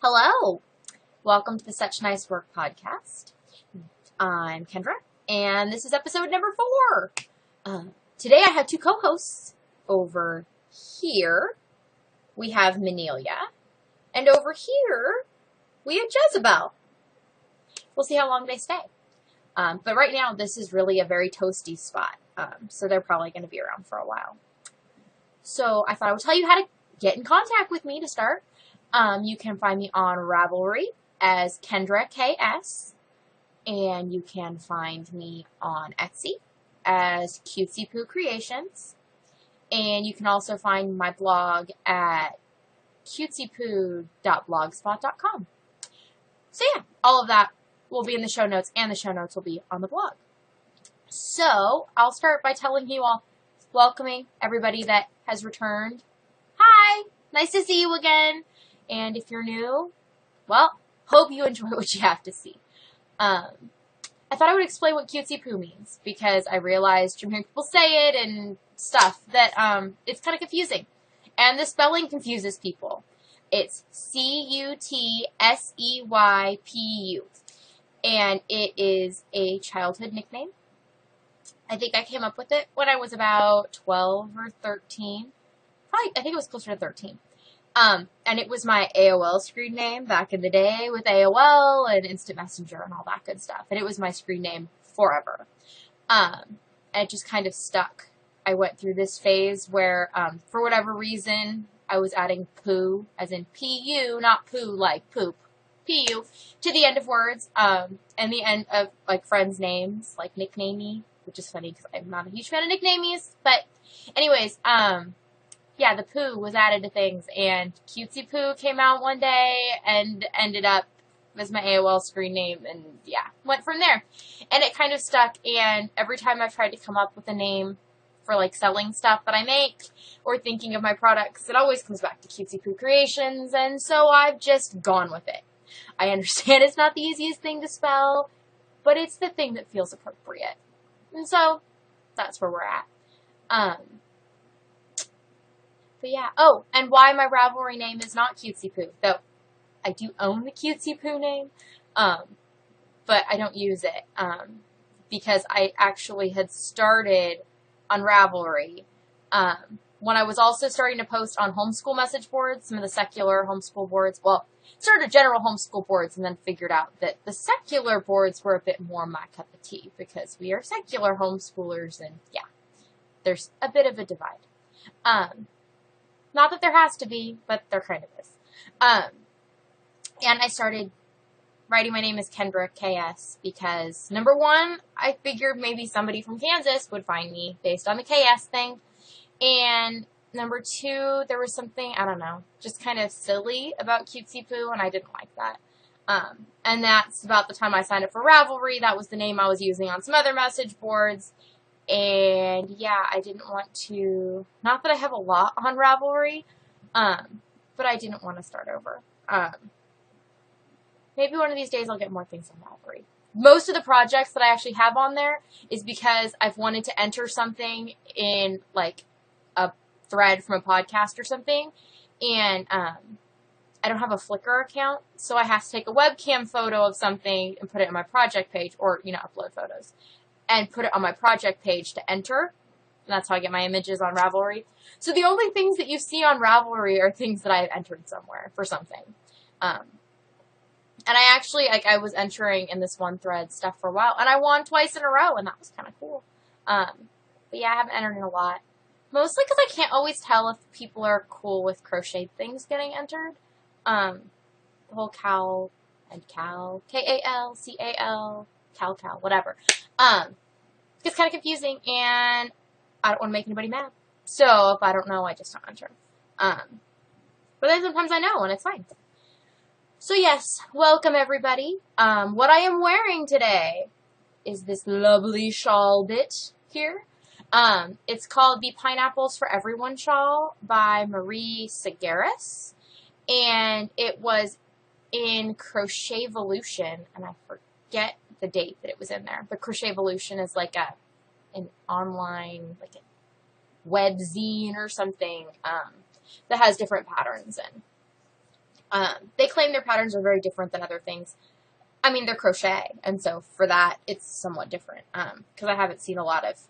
Hello. Welcome to the Such Nice Work podcast. I'm Kendra, and this is episode number 4. Today I have 2 co-hosts. Over here, we have Manelia, and over here, we have Jezebel. We'll see how long they stay. But right now, this is really a very toasty spot, so they're probably going to be around for a while. So I thought I would tell you how to get in contact with me to start. You can find me on Ravelry as Kendra KS, and you can find me on Etsy as Cutesy Poo Creations, and you can also find my blog at cutesypoo.blogspot.com. So yeah, all of that will be in the show notes, and the show notes will be on the blog. So I'll start by telling you all, welcoming everybody that has returned. Hi, nice to see you again. And if you're new, well, hope you enjoy what you have to see. I thought I would explain what cutesy poo means, because I realized from hearing people say it and stuff that it's kind of confusing. And the spelling confuses people. It's C-U-T-S-E-Y-P-U. And it is a childhood nickname. I think I came up with it when I was about 12 or 13. Probably, I think it was closer to 13. And it was my AOL screen name back in the day with AOL and Instant Messenger and all that good stuff. And it was my screen name forever. And it just kind of stuck. I went through this phase where, for whatever reason, I was adding poo, as in P-U, not poo like poop, P-U, to the end of words, and the end of, like, friends' names, like nicknamey, which is funny because I'm not a huge fan of nicknamies. But anyways, yeah, the poo was added to things, and Cutesy Poo came out one day and ended up as my AOL screen name, and yeah, went from there. And it kind of stuck, and every time I've tried to come up with a name for, like, selling stuff that I make or thinking of my products, it always comes back to Cutesy Poo Creations, and so I've just gone with it. I understand it's not the easiest thing to spell, but it's the thing that feels appropriate. And so, that's where we're at. But yeah, oh, and why my Ravelry name is not Cutesy Poo, though I do own the Cutesy Poo name, but I don't use it, because I actually had started on Ravelry, when I was also starting to post on homeschool message boards, some of the secular homeschool boards, well, started general homeschool boards, and then figured out that the secular boards were a bit more my cup of tea, because we are secular homeschoolers, and yeah, there's a bit of a divide. Not that there has to be, but there kind of is. And I started writing my name as Kendra KS because, number one, I figured maybe somebody from Kansas would find me based on the KS thing. And number two, there was something, I don't know, just kind of silly about Cutesy Poo, and I didn't like that. And that's about the time I signed up for Ravelry. That was the name I was using on some other message boards. And yeah, I didn't want to, not that I have a lot on Ravelry, but I didn't want to start over. Maybe one of these days I'll get more things on Ravelry. Most of the projects that I actually have on there is because I've wanted to enter something in, like, a thread from a podcast or something, and I don't have a Flickr account, so I have to take a webcam photo of something and put it on my project page, or, upload photos, and put it on my project page to enter. And that's how I get my images on Ravelry. So the only things that you see on Ravelry are things that I've entered somewhere for something. And I actually, I was entering in this one thread stuff for a while, and I won twice in a row, and that was kind of cool. But yeah, I haven't entered in a lot. Mostly because I can't always tell if people are cool with crocheted things getting entered. The whole Cal and Cal, K-A-L-C-A-L, Cal, whatever. It's kind of confusing, and I don't want to make anybody mad. So, if I don't know, I just don't enter. But then sometimes I know, and it's fine. So yes, welcome everybody. What I am wearing today is this lovely shawl bit here. It's called the Pineapples for Everyone shawl by Marie Segaris. And it was in Crochetvolution, and I forget the date that it was in there. But Crochetvolution is like an online, like a web zine or something, that has different patterns in. They claim their patterns are very different than other things. I mean, they're crochet, and so for that, it's somewhat different. Because I haven't seen a lot of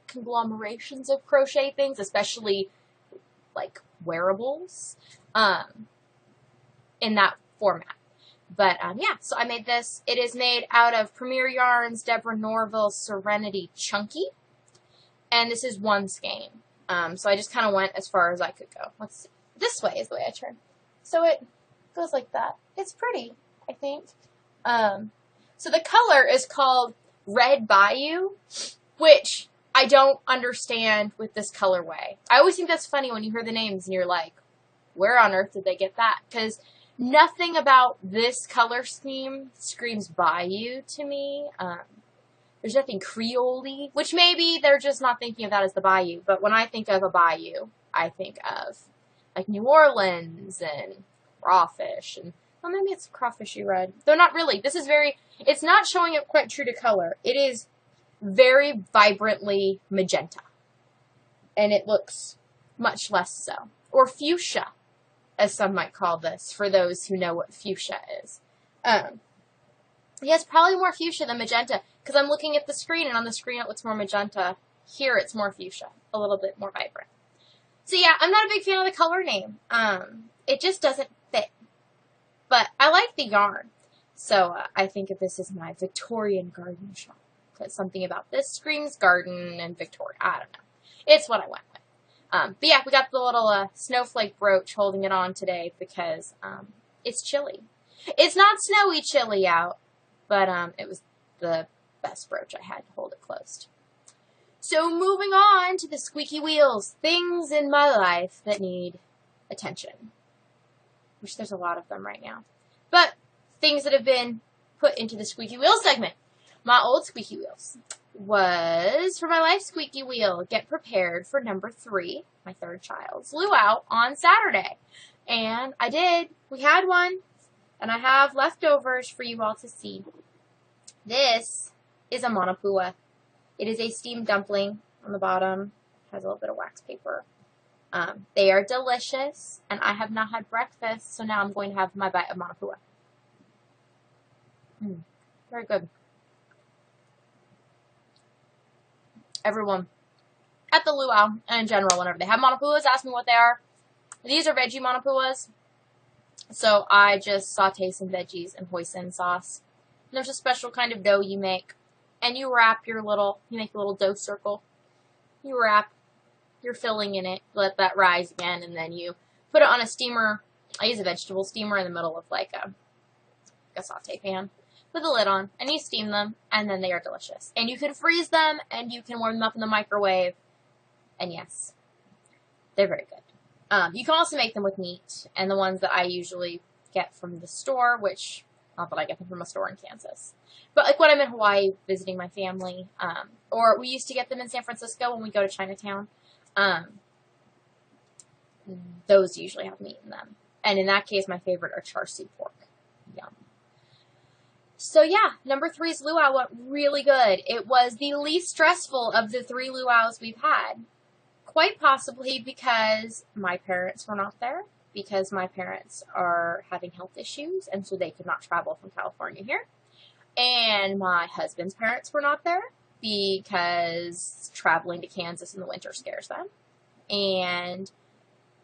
conglomerations of crochet things, especially like wearables, in that format. But yeah, so I made this. It is made out of Premier Yarns Deborah Norville Serenity Chunky, and this is one skein. So I just kind of went as far as I could go. Let's see. This way is the way I turn. So it goes like that. It's pretty, I think. So the color is called Red Bayou, which I don't understand with this colorway. I always think that's funny when you hear the names and you're like, where on earth did they get that? Because nothing about this color scheme screams Bayou to me. There's nothing Creole-y, which maybe they're just not thinking of that as the Bayou. But when I think of a Bayou, I think of like New Orleans and crawfish and well, maybe it's crawfishy red. Though not really. This is it's not showing up quite true to color. It is very vibrantly magenta. And it looks much less so. Or fuchsia, as some might call this, for those who know what fuchsia is. It's probably more fuchsia than magenta, because I'm looking at the screen, and on the screen it looks more magenta. Here it's more fuchsia, a little bit more vibrant. So yeah, I'm not a big fan of the color name. It just doesn't fit. But I like the yarn. So I think of this as my Victorian garden shawl. Because something about this screams garden and Victoria. I don't know. It's what I went with. But yeah, we got the little snowflake brooch holding it on today because it's chilly. It's not snowy chilly out, but it was the best brooch I had to hold it closed. So moving on to the squeaky wheels. Things in my life that need attention. Which there's a lot of them right now. But things that have been put into the squeaky wheel segment. My old squeaky wheels was, for my life squeaky wheel, get prepared for number 3, my third child's luau on Saturday. And I did. We had one. And I have leftovers for you all to see. This is a manapua. It is a steamed dumpling on the bottom. Has a little bit of wax paper. They are delicious, and I have not had breakfast, so now I'm going to have my bite of manapua. Very good. Everyone at the luau, and in general, whenever they have manapuas, ask me what they are. These are veggie manapuas, so I just saute some veggies and hoisin sauce. And there's a special kind of dough you make, and you make a little dough circle. You wrap your filling in it, let that rise again, and then you put it on a steamer. I use a vegetable steamer in the middle of like a saute pan with a lid on, and you steam them, and then they are delicious. And you can freeze them, and you can warm them up in the microwave, and yes, they're very good. You can also make them with meat, and the ones that I usually get from the store, which, not that I get them from a store in Kansas, but like when I'm in Hawaii visiting my family, or we used to get them in San Francisco when we go to Chinatown. Those usually have meat in them. And in that case, my favorite are char siu pork. Yum. So yeah, number 3's luau went really good. It was the least stressful of the 3 luau's we've had. Quite possibly because my parents were not there. Because my parents are having health issues, and so they could not travel from California here. And my husband's parents were not there, because traveling to Kansas in the winter scares them. And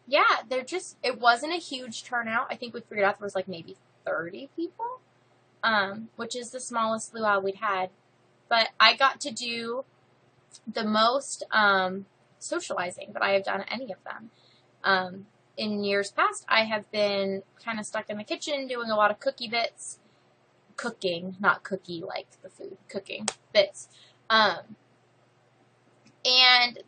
yeah, it wasn't a huge turnout. I think we figured out there was like maybe 30 people, which is the smallest luau we'd had. But I got to do the most socializing that I have done at any of them. In years past, I have been kind of stuck in the kitchen doing a lot of cookie bits. Cooking, not cookie like the food, cooking bits. And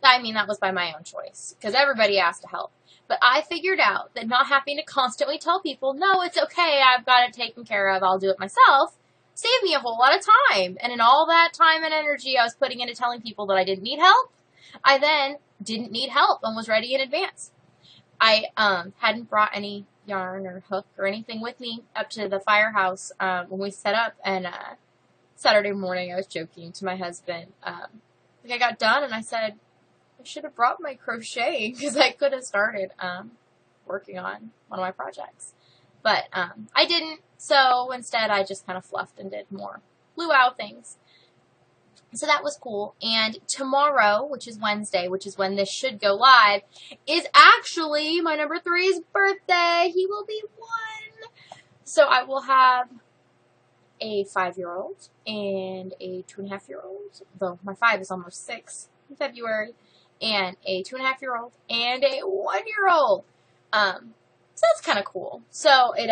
I mean, that was by my own choice, because everybody asked to help. But I figured out that not having to constantly tell people, no, it's okay, I've got it taken care of, I'll do it myself, saved me a whole lot of time. And in all that time and energy I was putting into telling people that I didn't need help, I then didn't need help and was ready in advance. I hadn't brought any yarn or hook or anything with me up to the firehouse when we set up, and Saturday morning I was joking to my husband. I got done and I said, I should have brought my crocheting because I could have started working on one of my projects. But I didn't, so instead I just kind of fluffed and did more luau things. So that was cool. And tomorrow, which is Wednesday, which is when this should go live, is actually my number 3's birthday. He will be 1. So I will have a 5-year-old and a 2.5-year-old, though my 5 is almost 6 in February, and a 2.5-year-old and a 1-year-old. So that's kind of cool. So it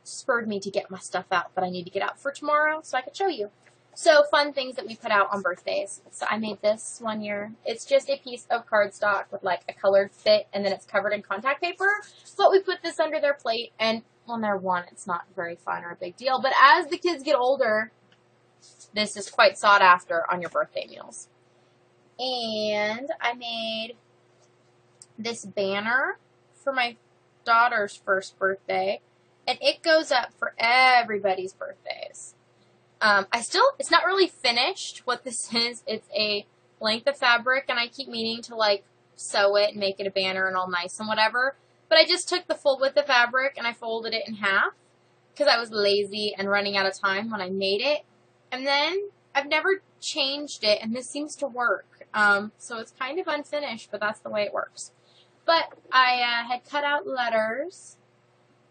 spurred me to get my stuff out that I need to get out for tomorrow so I can show you. So fun things that we put out on birthdays. So I made this one year. It's just a piece of cardstock with like a colored fit, and then it's covered in contact paper. But we put this under their plate, and when they're 1, it's not very fun or a big deal. But as the kids get older, this is quite sought after on your birthday meals. And I made this banner for my daughter's first birthday, and it goes up for everybody's birthdays. It's not really finished what this is. It's a length of fabric, and I keep meaning to like sew it and make it a banner and all nice and whatever. But I just took the full width of fabric and I folded it in half because I was lazy and running out of time when I made it. And then I've never changed it, and this seems to work. So it's kind of unfinished, but that's the way it works. But I had cut out letters,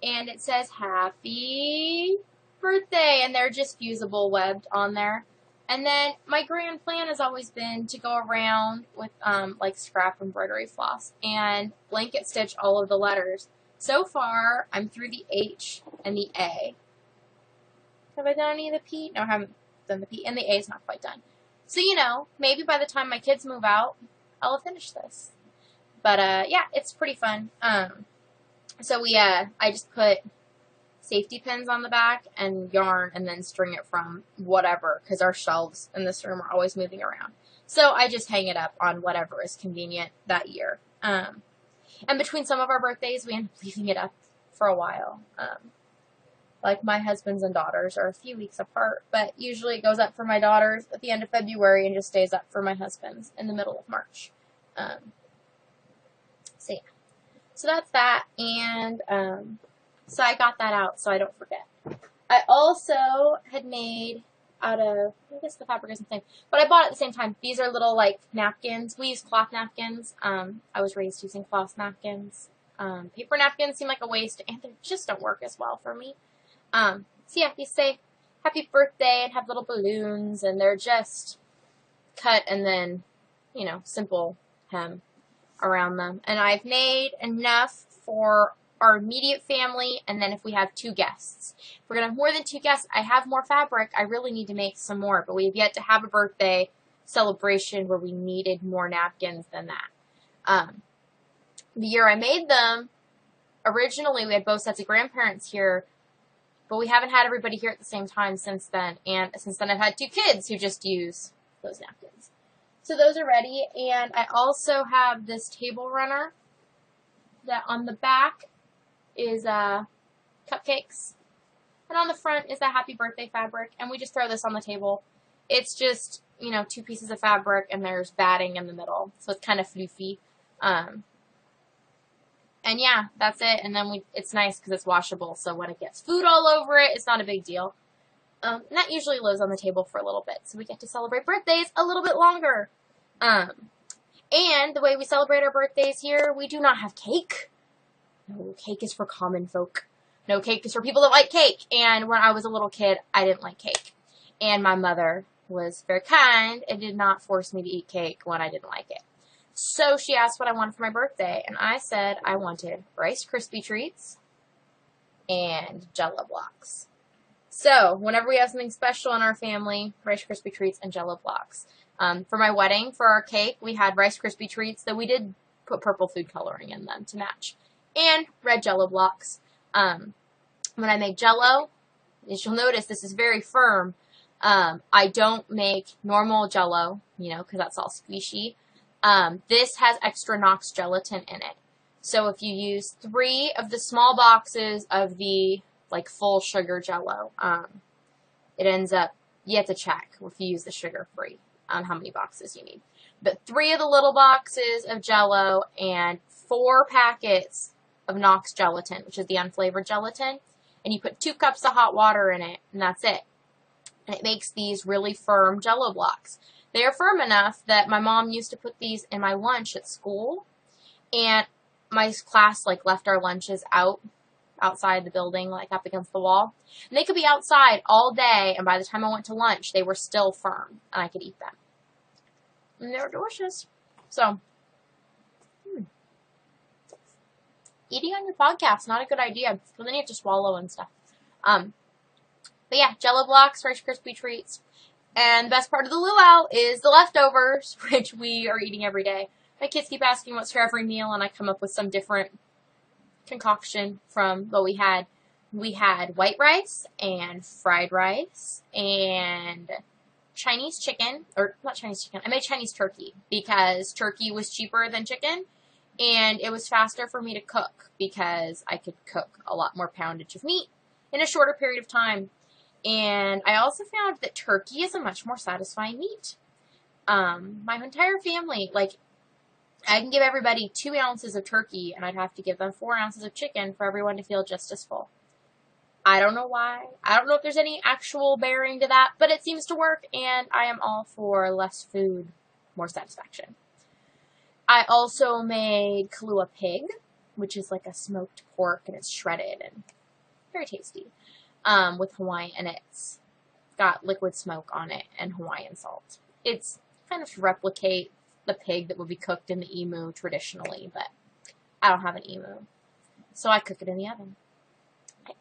and it says happy birthday, and they're just fusible webbed on there. And then my grand plan has always been to go around with like scrap embroidery floss and blanket stitch all of the letters. So far, I'm through the H and the A. Have I done any of the P? No, I haven't done the P, and the A is not quite done. So, you know, maybe by the time my kids move out, I'll have finished this. But, yeah, it's pretty fun. So I just put safety pins on the back and yarn and then string it from whatever, because our shelves in this room are always moving around. So I just hang it up on whatever is convenient that year. And between some of our birthdays, we end up leaving it up for a while. Like my husband's and daughters are a few weeks apart, but usually it goes up for my daughters at the end of February and just stays up for my husband's in the middle of March. So yeah. So that's that, and so I got that out so I don't forget. I also had made out of, I guess the fabric isn't the same, but I bought at the same time. These are little like napkins. We use cloth napkins. I was raised using cloth napkins. Paper napkins seem like a waste, and they just don't work as well for me. So yeah, these say happy birthday and have little balloons, and they're just cut and then, you know, simple hem around them. And I've made enough for our immediate family, and then if we have 2 guests. If we're going to have more than 2 guests, I have more fabric. I really need to make some more, but we've yet to have a birthday celebration where we needed more napkins than that. The year I made them, originally we had both sets of grandparents here, but we haven't had everybody here at the same time since then, and since then I've had 2 kids who just use those napkins. So those are ready, and I also have this table runner that on the back is cupcakes, and on the front is that happy birthday fabric, and we just throw this on the table. It's just, you know, 2 pieces of fabric, and there's batting in the middle, so it's kind of floofy. And yeah, that's it, and then it's nice because it's washable, so when it gets food all over it, it's not a big deal. And that usually lives on the table for a little bit, so we get to celebrate birthdays a little bit longer. And the way we celebrate our birthdays here, we do not have cake. No, cake is for common folk. No, cake is for people that like cake. And when I was a little kid, I didn't like cake. And my mother was very kind and did not force me to eat cake when I didn't like it. So she asked what I wanted for my birthday, and I said I wanted Rice Krispie treats and Jell-O blocks. So whenever we have something special in our family, Rice Krispie treats and Jell-O blocks. For my wedding, for our cake, we had Rice Krispie treats, though we did put purple food coloring in them to match, and red Jell-O blocks. When I make Jell-O, as you'll notice, this is very firm. I don't make normal Jell-O, you know, because that's all squishy. This has extra Knox gelatin in it. So if you use 3 of the small boxes of the, like, full sugar Jell-O, it ends up, you have to check if you use the sugar-free on how many boxes you need. But 3 of the little boxes of Jell-O and 4 packets of Knox gelatin, which is the unflavored gelatin, and you put 2 cups of hot water in it, and that's it. And it makes these really firm Jell-O blocks. They are firm enough that my mom used to put these in my lunch at school, and my class, like, left our lunches outside the building, like, up against the wall. And they could be outside all day, and by the time I went to lunch, they were still firm, and I could eat them. And they were delicious. So, eating on your podcast, not a good idea, because then you have to swallow and stuff. But yeah, Jell-O blocks, Rice Krispie treats. And the best part of the luau is the leftovers, which we are eating every day. My kids keep asking what's for every meal, and I come up with some different concoction from what we had. We had white rice and fried rice and Chinese chicken, or not Chinese chicken, I made Chinese turkey because turkey was cheaper than chicken, and it was faster for me to cook because I could cook a lot more poundage of meat in a shorter period of time. And I also found that turkey is a much more satisfying meat. My entire family, like, I can give everybody 2 ounces of turkey, and I'd have to give them 4 ounces of chicken for everyone to feel just as full. I don't know why. I don't know if there's any actual bearing to that, but it seems to work, and I am all for less food, more satisfaction. I also made Kahlua pig, which is like a smoked pork, and it's shredded and very tasty, with Hawaiian, and it's got liquid smoke on it and Hawaiian salt. It's kind of to replicate the pig that would be cooked in the emu traditionally, but I don't have an emu, so I cook it in the oven.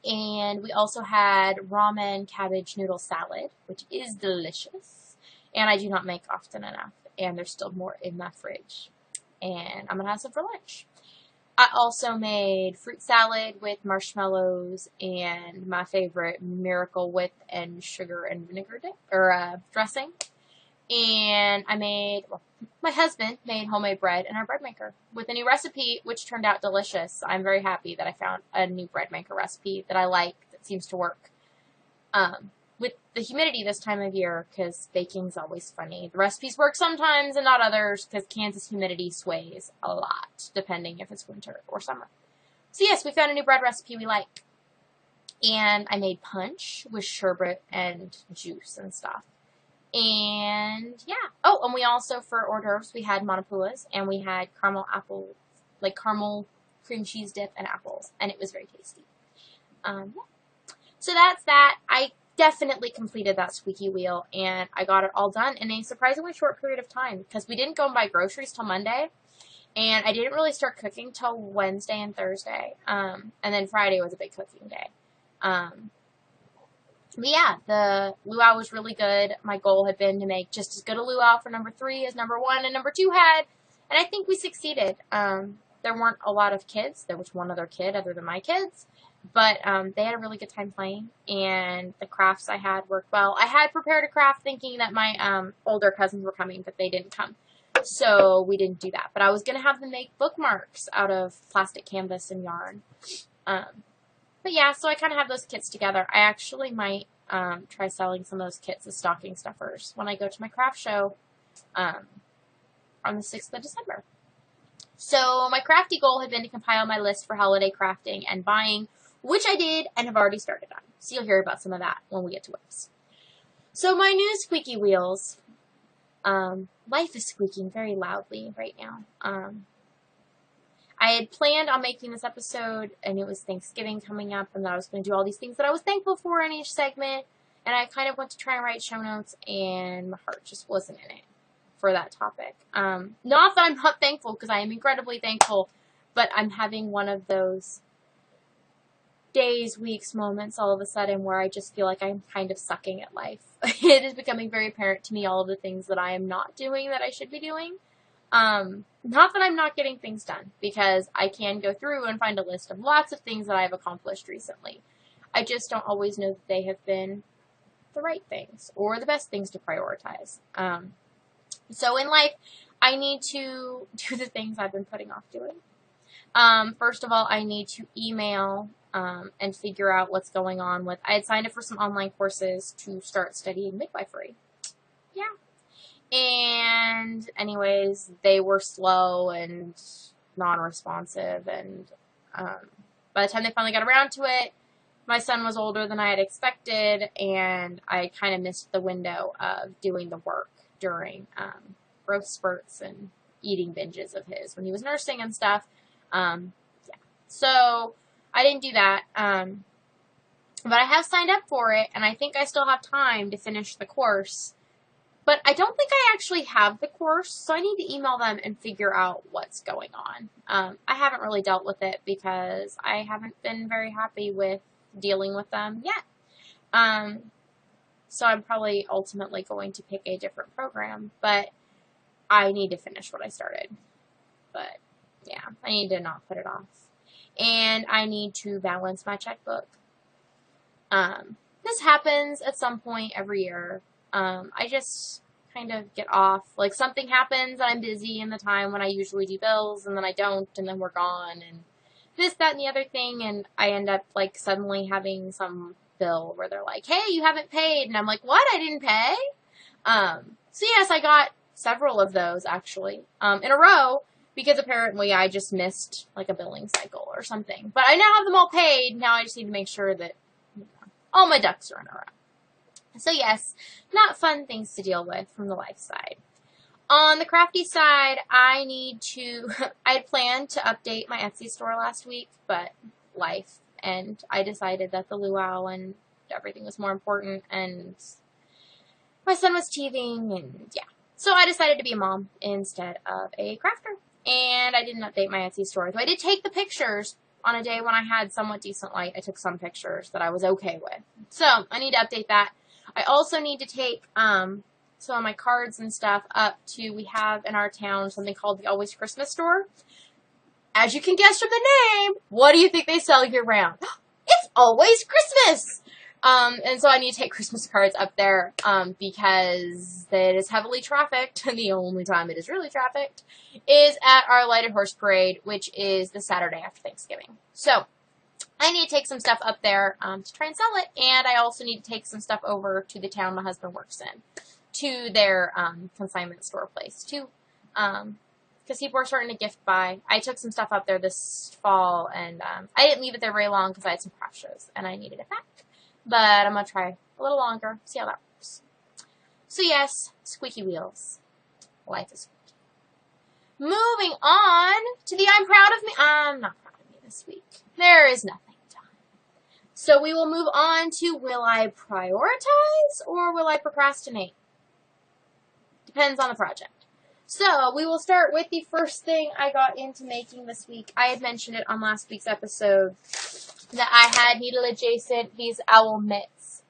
And we also had ramen cabbage noodle salad, which is delicious, and I do not make often enough, and there's still more in my fridge, and I'm gonna have some for lunch. I also made fruit salad with marshmallows and my favorite Miracle Whip and sugar and vinegar dip, or dressing. And my husband made homemade bread in our bread maker with a new recipe, which turned out delicious. I'm very happy that I found a new bread maker recipe that I like, that seems to work. With the humidity this time of year, because baking's always funny. The recipes work sometimes and not others, because Kansas humidity sways a lot, depending if it's winter or summer. So yes, we found a new bread recipe we like. And I made punch with sherbet and juice and stuff. And yeah. Oh, and we also, for hors d'oeuvres, we had manapuas, and we had caramel apple, like caramel cream cheese dip and apples, and it was very tasty. Yeah. So that's that. I definitely completed that squeaky wheel, and I got it all done in a surprisingly short period of time, because we didn't go and buy groceries till Monday, and I didn't really start cooking till Wednesday and Thursday, and then Friday was a big cooking day. But yeah, the luau was really good. My goal had been to make just as good a luau for number 3 as number 1 and number 2 had, and I think we succeeded. There weren't a lot of kids. There was one other kid other than my kids, but they had a really good time playing, and the crafts I had worked well. I had prepared a craft thinking that my older cousins were coming, but they didn't come, so we didn't do that. But I was going to have them make bookmarks out of plastic canvas and yarn. But yeah, so I kind of have those kits together. I actually might try selling some of those kits as stocking stuffers when I go to my craft show on the 6th of December. So my crafty goal had been to compile my list for holiday crafting and buying, which I did and have already started on. So you'll hear about some of that when we get to whips. So my new squeaky wheels. Life is squeaking very loudly right now. I had planned on making this episode, and it was Thanksgiving coming up, and that I was going to do all these things that I was thankful for in each segment, and I kind of went to try and write show notes, and my heart just wasn't in it for that topic. Not that I'm not thankful, because I am incredibly thankful, but I'm having one of those days, weeks, moments all of a sudden where I just feel like I'm kind of sucking at life. It is becoming very apparent to me all of the things that I am not doing that I should be doing. Not that I'm not getting things done, because I can go through and find a list of lots of things that I've accomplished recently. I just don't always know that they have been the right things or the best things to prioritize. So in life, I need to do the things I've been putting off doing. First of all, I need to email and figure out what's going on with. I had signed up for some online courses to start studying midwifery. Yeah. And anyways, they were slow and non-responsive, and by the time they finally got around to it, my son was older than I had expected, and I kind of missed the window of doing the work during growth spurts and eating binges of his when he was nursing and stuff. Yeah. So I didn't do that. But I have signed up for it, and I think I still have time to finish the course. But I don't think I actually have the course, so I need to email them and figure out what's going on. I haven't really dealt with it because I haven't been very happy with dealing with them yet. So I'm probably ultimately going to pick a different program, but I need to finish what I started. But yeah, I need to not put it off. And I need to balance my checkbook. This happens at some point every year. I just kind of get off. Like, something happens and I'm busy in the time when I usually do bills, and then I don't, and then we're gone, and this, that, and the other thing, and I end up, like, suddenly having some bill where they're like, hey, you haven't paid, and I'm like, what? I didn't pay? So yes, I got several of those, actually, in a row, because apparently I just missed, like, a billing cycle or something. But I now have them all paid. Now I just need to make sure that all my ducks are in a row. So yes, not fun things to deal with from the life side. On the crafty side, I had planned to update my Etsy store last week, but life, and I decided that the luau and everything was more important, and my son was teething, and yeah. So I decided to be a mom instead of a crafter, and I didn't update my Etsy store. So I did take the pictures on a day when I had somewhat decent light. I took some pictures that I was okay with. So I need to update that. I also need to take some of my cards and stuff up to, we have in our town something called the Always Christmas store. As you can guess from the name, what do you think they sell year round? It's always Christmas! And so I need to take Christmas cards up there because it is heavily trafficked, and the only time it is really trafficked is at our Lighted Horse Parade, which is the Saturday after Thanksgiving. So I need to take some stuff up there to try and sell it, and I also need to take some stuff over to the town my husband works in, to their consignment store place, too, because people are starting to gift buy. I took some stuff up there this fall, and I didn't leave it there very long because I had some craft shows, and I needed it back. But I'm going to try a little longer, see how that works. So yes, squeaky wheels. Life is squeaky. Moving on to the I'm proud of me. I'm not proud of me this week. There is nothing done. So we will move on to, will I prioritize or will I procrastinate? Depends on the project. So we will start with the first thing I got into making this week. I had mentioned it on last week's episode that I had needle adjacent these owl mitts.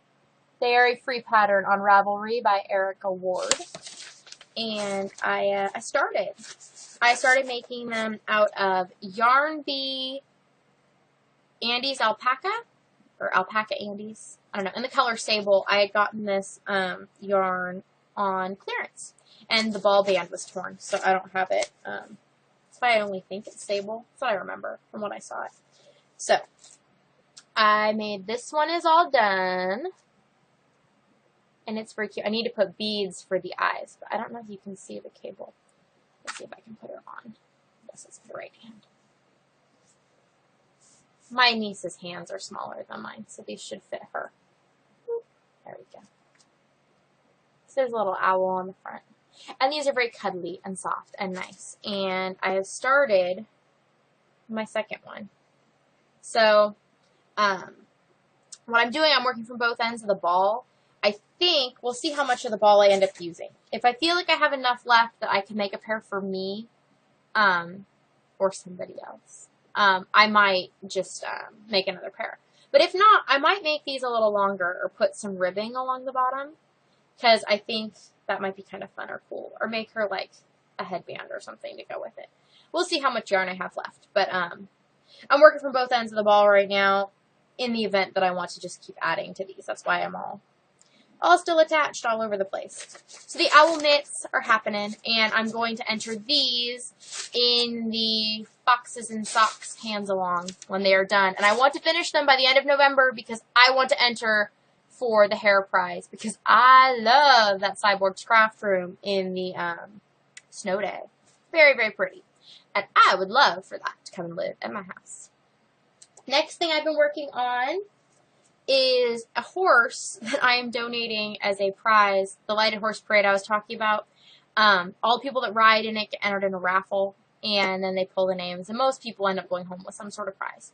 They are a free pattern on Ravelry by Erica Ward. And I started making them out of Yarn Bee Andes alpaca, or alpaca Andes. I don't know. In the color sable, I had gotten this yarn on clearance, and the ball band was torn, so I don't have it. That's why I only think it's sable. That's what I remember from when I saw it. So I made this one is all done, and it's very cute. I need to put beads for the eyes, but I don't know if you can see the cable. Let's see if I can put it on. This is the right hand. My niece's hands are smaller than mine, so these should fit her. There we go. So there's a little owl on the front. And these are very cuddly and soft and nice. And I have started my second one. So, what I'm doing, I'm working from both ends of the ball. I think we'll see how much of the ball I end up using. If I feel like I have enough left that I can make a pair for me, or somebody else, I might just make another pair. But if not, I might make these a little longer or put some ribbing along the bottom, because I think that might be kind of fun or cool. Or make her like a headband or something to go with it. We'll see how much yarn I have left. But I'm working from both ends of the ball right now in the event that I want to just keep adding to these. That's why I'm all still attached all over the place. So the owl mitts are happening, and I'm going to enter these in the Foxes and Socks hands along when they are done. And I want to finish them by the end of November because I want to enter for the hair prize, because I love that Cyborg's craft room in the snow day. Very, very pretty. And I would love for that to come and live at my house. Next thing I've been working on is a horse that I am donating as a prize. The lighted horse parade I was talking about. All the people that ride in it get entered in a raffle, and then they pull the names, and most people end up going home with some sort of prize.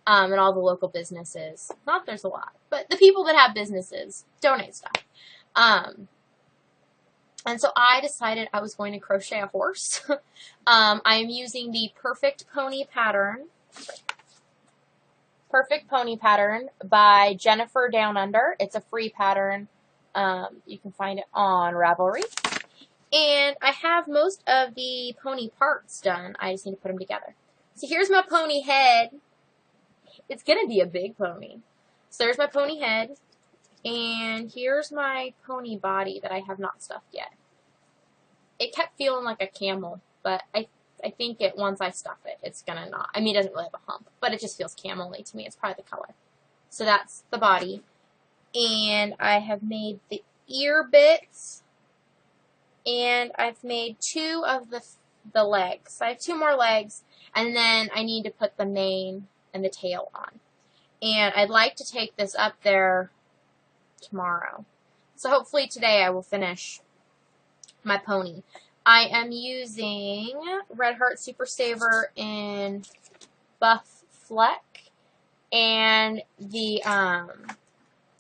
And all the local businesses, not there's a lot, but the people that have businesses donate stuff. And so I decided I was going to crochet a horse. I am using the Perfect Pony pattern by Jennifer Down Under. It's a free pattern. You can find it on Ravelry. And I have most of the pony parts done. I just need to put them together. So here's my pony head. It's going to be a big pony. So there's my pony head. And here's my pony body that I have not stuffed yet. It kept feeling like a camel, but I think once I stuff it, it's going to not. I mean, it doesn't really have a hump, but it just feels camel-y to me. It's probably the color. So that's the body. And I have made the ear bits. And I've made 2 of the legs. So I have 2 more legs, and then I need to put the mane and the tail on. And I'd like to take this up there tomorrow. So hopefully today I will finish my pony. I am using Red Heart Super Saver in Buff Fleck, and the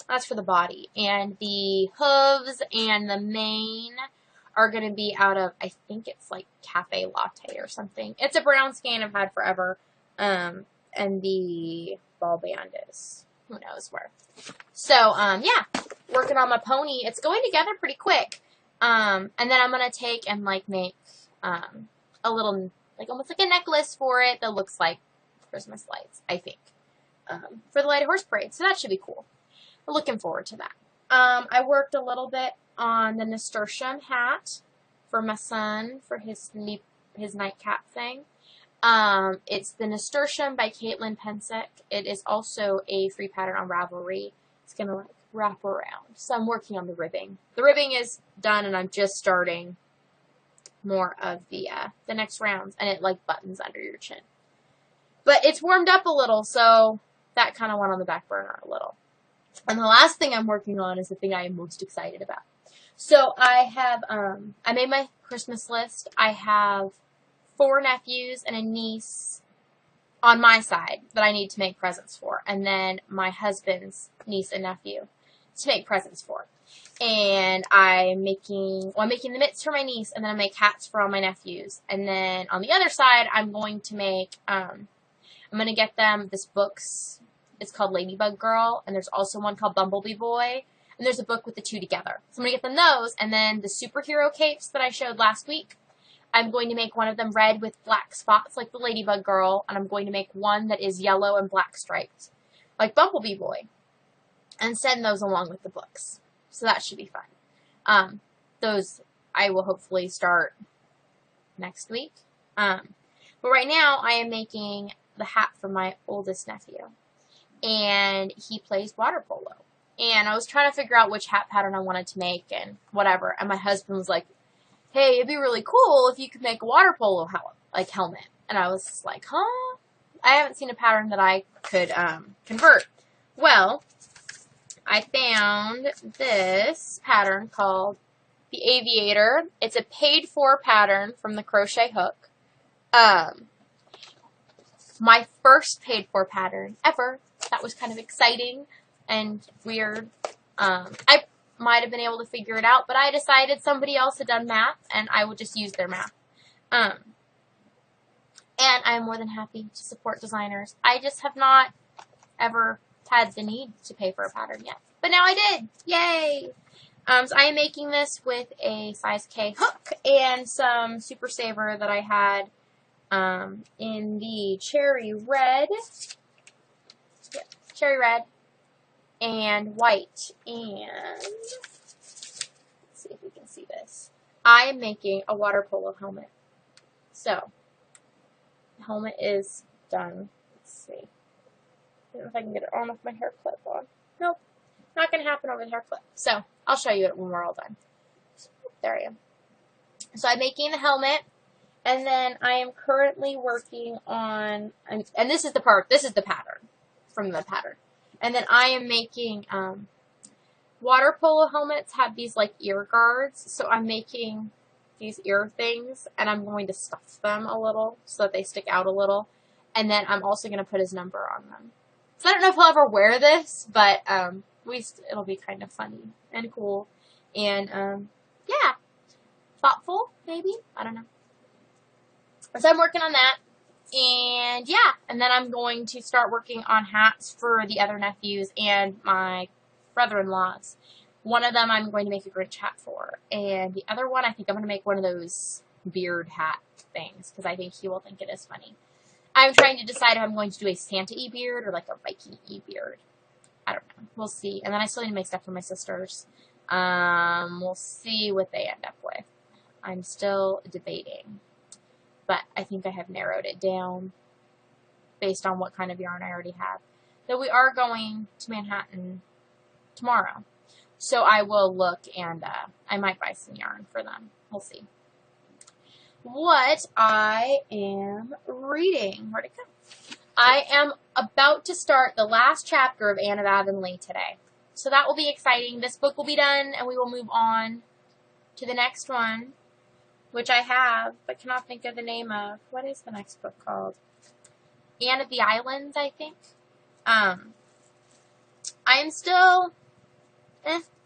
that's for the body, and the hooves and the mane are going to be out of, I think it's like Cafe Latte or something. It's a brown skein I've had forever. And the ball band is, who knows where. So, yeah, working on my pony. It's going together pretty quick. And then I'm going to take and, like, make a little, like, almost like a necklace for it that looks like Christmas lights, I think, for the Lighted Horse Parade. So that should be cool. I'm looking forward to that. I worked a little bit on the nasturtium hat for my son for his nightcap thing. It's the Nasturtium by Caitlin Pensick. It is also a free pattern on Ravelry. It's gonna like wrap around. So I'm working on the ribbing. The ribbing is done, and I'm just starting more of the next rounds, and it like buttons under your chin. But it's warmed up a little, so that kind of went on the back burner a little. And the last thing I'm working on is the thing I am most excited about. So I have, I made my Christmas list. I have 4 nephews and a niece on my side that I need to make presents for. And then my husband's niece and nephew to make presents for. And I'm making the mitts for my niece, and then I make hats for all my nephews. And then on the other side, I'm going to make, I'm going to get them this book's, it's called Ladybug Girl, and there's also one called Bumblebee Boy. And there's a book with the 2 together. So I'm going to get them those, and then the superhero capes that I showed last week, I'm going to make one of them red with black spots like the Ladybug Girl, and I'm going to make one that is yellow and black striped, like Bumblebee Boy, and send those along with the books. So that should be fun. Those I will hopefully start next week. But right now I am making the hat for my oldest nephew, and he plays water polo. And I was trying to figure out which hat pattern I wanted to make and whatever. And my husband was like, hey, it'd be really cool if you could make a water polo helmet. And I was like, huh? I haven't seen a pattern that I could convert. Well, I found this pattern called the Aviator. It's a paid-for pattern from the Crochet Hook. My first paid-for pattern ever. That was kind of exciting and weird. I might have been able to figure it out, but I decided somebody else had done math, and I would just use their math. And I'm more than happy to support designers. I just have not ever had the need to pay for a pattern yet. But now I did! Yay! So I am making this with a size K hook and some Super Saver that I had in the cherry red and white, and let's see if we can see this. I am making a water polo helmet. So, the helmet is done. Let's see. I don't know if I can get it on with my hair clip on. Nope. Not going to happen over the hair clip. So, I'll show you it when we're all done. There I am. So, I'm making the helmet, and then I am currently working on, and this is the pattern. from the pattern. And then I am making, water polo helmets have these, like, ear guards. So I'm making these ear things, and I'm going to stuff them a little so that they stick out a little. And then I'm also going to put his number on them. So I don't know if he'll ever wear this, but, it'll be kind of funny and cool. And, yeah. Thoughtful, maybe? I don't know. So I'm working on that. And yeah, and then I'm going to start working on hats for the other nephews and my brother-in-laws. One of them I'm going to make a Grinch hat for. And the other one, I think I'm going to make one of those beard hat things, because I think he will think it is funny. I'm trying to decide if I'm going to do a Santa-y beard or like a Viking-y beard. I don't know. We'll see. And then I still need to make stuff for my sisters. We'll see what they end up with. I'm still debating. But I think I have narrowed it down based on what kind of yarn I already have. Though we are going to Manhattan tomorrow. So I will look, and I might buy some yarn for them. We'll see. What I am reading. Where'd it go? I am about to start the last chapter of Anne of Avonlea today. So that will be exciting. This book will be done, and we will move on to the next one, which I have, but cannot think of the name of. What is the next book called? Anne of the Islands, I think. I am still...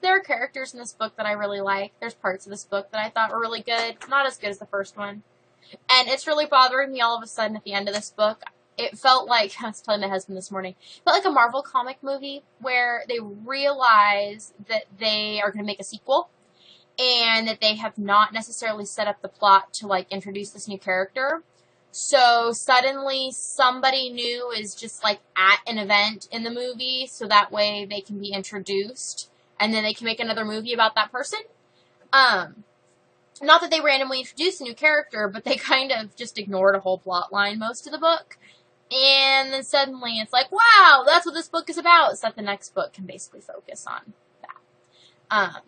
there are characters in this book that I really like. There's parts of this book that I thought were really good. Not as good as the first one. And it's really bothering me all of a sudden at the end of this book. It felt like, I was telling my husband this morning, it felt like a Marvel comic movie where they realize that they are going to make a sequel. And that they have not necessarily set up the plot to, like, introduce this new character. So, suddenly, somebody new is just, like, at an event in the movie, so that way they can be introduced, and then they can make another movie about that person. Not that they randomly introduced a new character, but they kind of just ignored a whole plot line most of the book. And then suddenly it's like, wow, that's what this book is about, so that the next book can basically focus on that.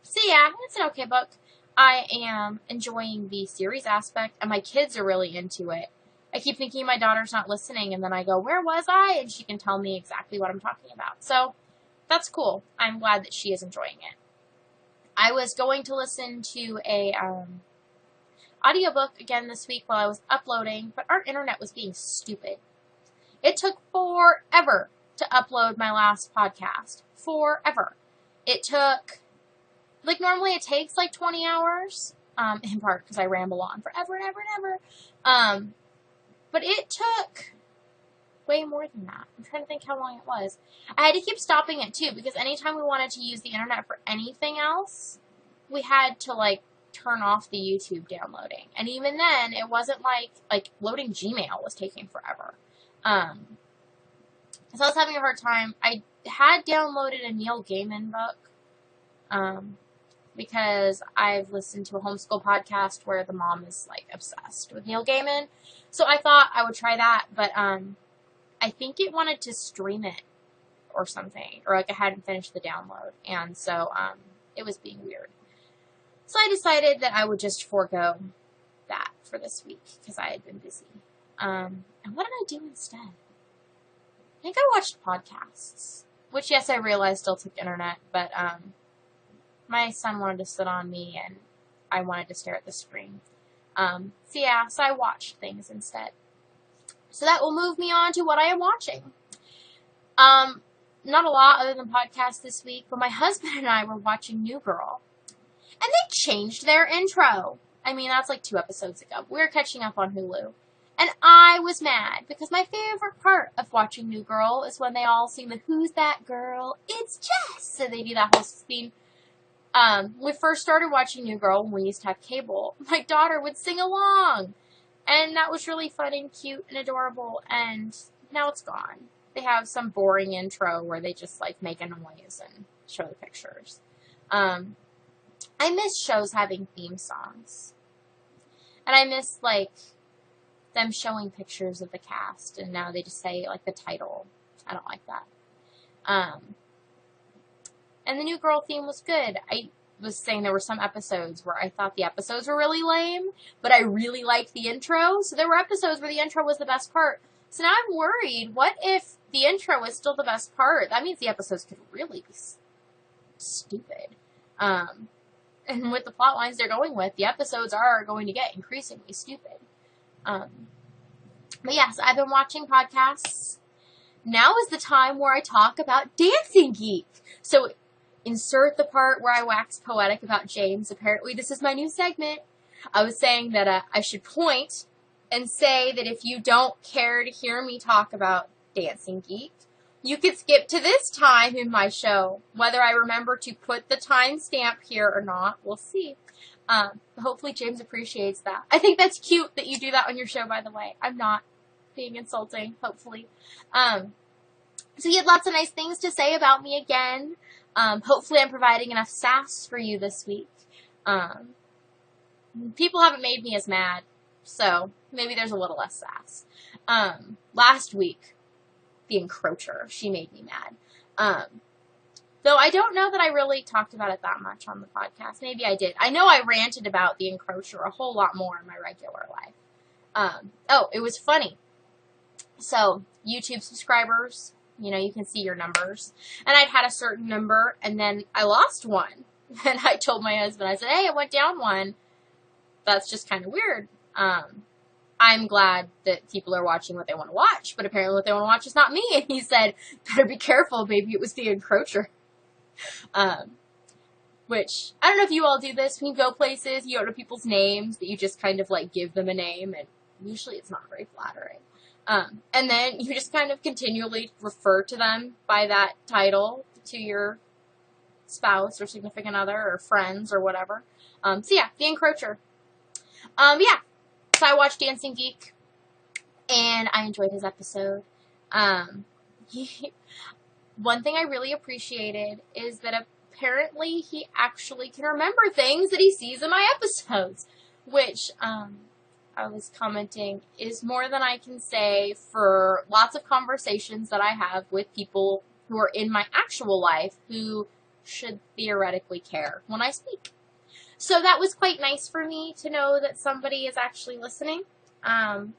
So yeah, it's an okay book. I am enjoying the series aspect, and my kids are really into it. I keep thinking my daughter's not listening, and then I go, where was I? And she can tell me exactly what I'm talking about. So, that's cool. I'm glad that she is enjoying it. I was going to listen to a audiobook again this week while I was uploading, but our internet was being stupid. It took forever to upload my last podcast. Forever. It took... Like, normally it takes, like, 20 hours, in part because I ramble on forever and ever and ever. But it took way more than that. I'm trying to think how long it was. I had to keep stopping it, too, because anytime we wanted to use the internet for anything else, we had to, like, turn off the YouTube downloading. And even then, it wasn't like, loading Gmail was taking forever. So I was having a hard time. I had downloaded a Neil Gaiman book, because I've listened to a homeschool podcast where the mom is, like, obsessed with Neil Gaiman. So I thought I would try that, but, I think it wanted to stream it or something, or, like, I hadn't finished the download, and so, it was being weird. So I decided that I would just forego that for this week, because I had been busy. And what did I do instead? I think I watched podcasts, which, yes, I realized still took internet, but, my son wanted to sit on me, and I wanted to stare at the screen. So I watched things instead. So that will move me on to what I am watching. Not a lot other than podcasts this week, but my husband and I were watching New Girl. And they changed their intro. I mean, that's like 2 episodes ago. We were catching up on Hulu. And I was mad, because my favorite part of watching New Girl is when they all sing the "Who's That Girl? It's Jess!" So they do that whole theme. When we first started watching New Girl, when we used to have cable, my daughter would sing along. And that was really fun and cute and adorable, and now it's gone. They have some boring intro where they just, like, make a noise and show the pictures. I miss shows having theme songs. And I miss, like, them showing pictures of the cast, and now they just say, like, the title. I don't like that. And the New Girl theme was good. I was saying there were some episodes where I thought the episodes were really lame, but I really liked the intro. So there were episodes where the intro was the best part. So now I'm worried, what if the intro is still the best part? That means the episodes could really be stupid. And with the plot lines they're going with, the episodes are going to get increasingly stupid. But yes, I've been watching podcasts. Now is the time where I talk about Dancing Geek. So insert the part where I wax poetic about James. Apparently this is my new segment. I was saying that I should point and say that if you don't care to hear me talk about Dancing Geek, you could skip to this time in my show. Whether I remember to put the timestamp here or not, we'll see. Hopefully James appreciates that. I think that's cute that you do that on your show, by the way. I'm not being insulting, hopefully. So he had lots of nice things to say about me again. Hopefully I'm providing enough sass for you this week. People haven't made me as mad, so maybe there's a little less sass. Last week, the encroacher, she made me mad. Though I don't know that I really talked about it that much on the podcast. Maybe I did. I know I ranted about the encroacher a whole lot more in my regular life. It was funny. So, YouTube subscribers, you can see your numbers. And I'd had a certain number, and then I lost one. And I told my husband, I said, hey, I went down one. That's just kind of weird. I'm glad that people are watching what they want to watch, but apparently what they want to watch is not me. And he said, better be careful, maybe it was the encroacher. Which, I don't know if you all do this. When you go places, you go to people's names, but you just kind of give them a name, and usually it's not very flattering. And then you just kind of continually refer to them by that title to your spouse or significant other or friends or whatever. So yeah, the encroacher. So I watched Dancing Geek, and I enjoyed his episode. One thing I really appreciated is that apparently he actually can remember things that he sees in my episodes, which, I was commenting, is more than I can say for lots of conversations that I have with people who are in my actual life who should theoretically care when I speak. So that was quite nice for me to know that somebody is actually listening, and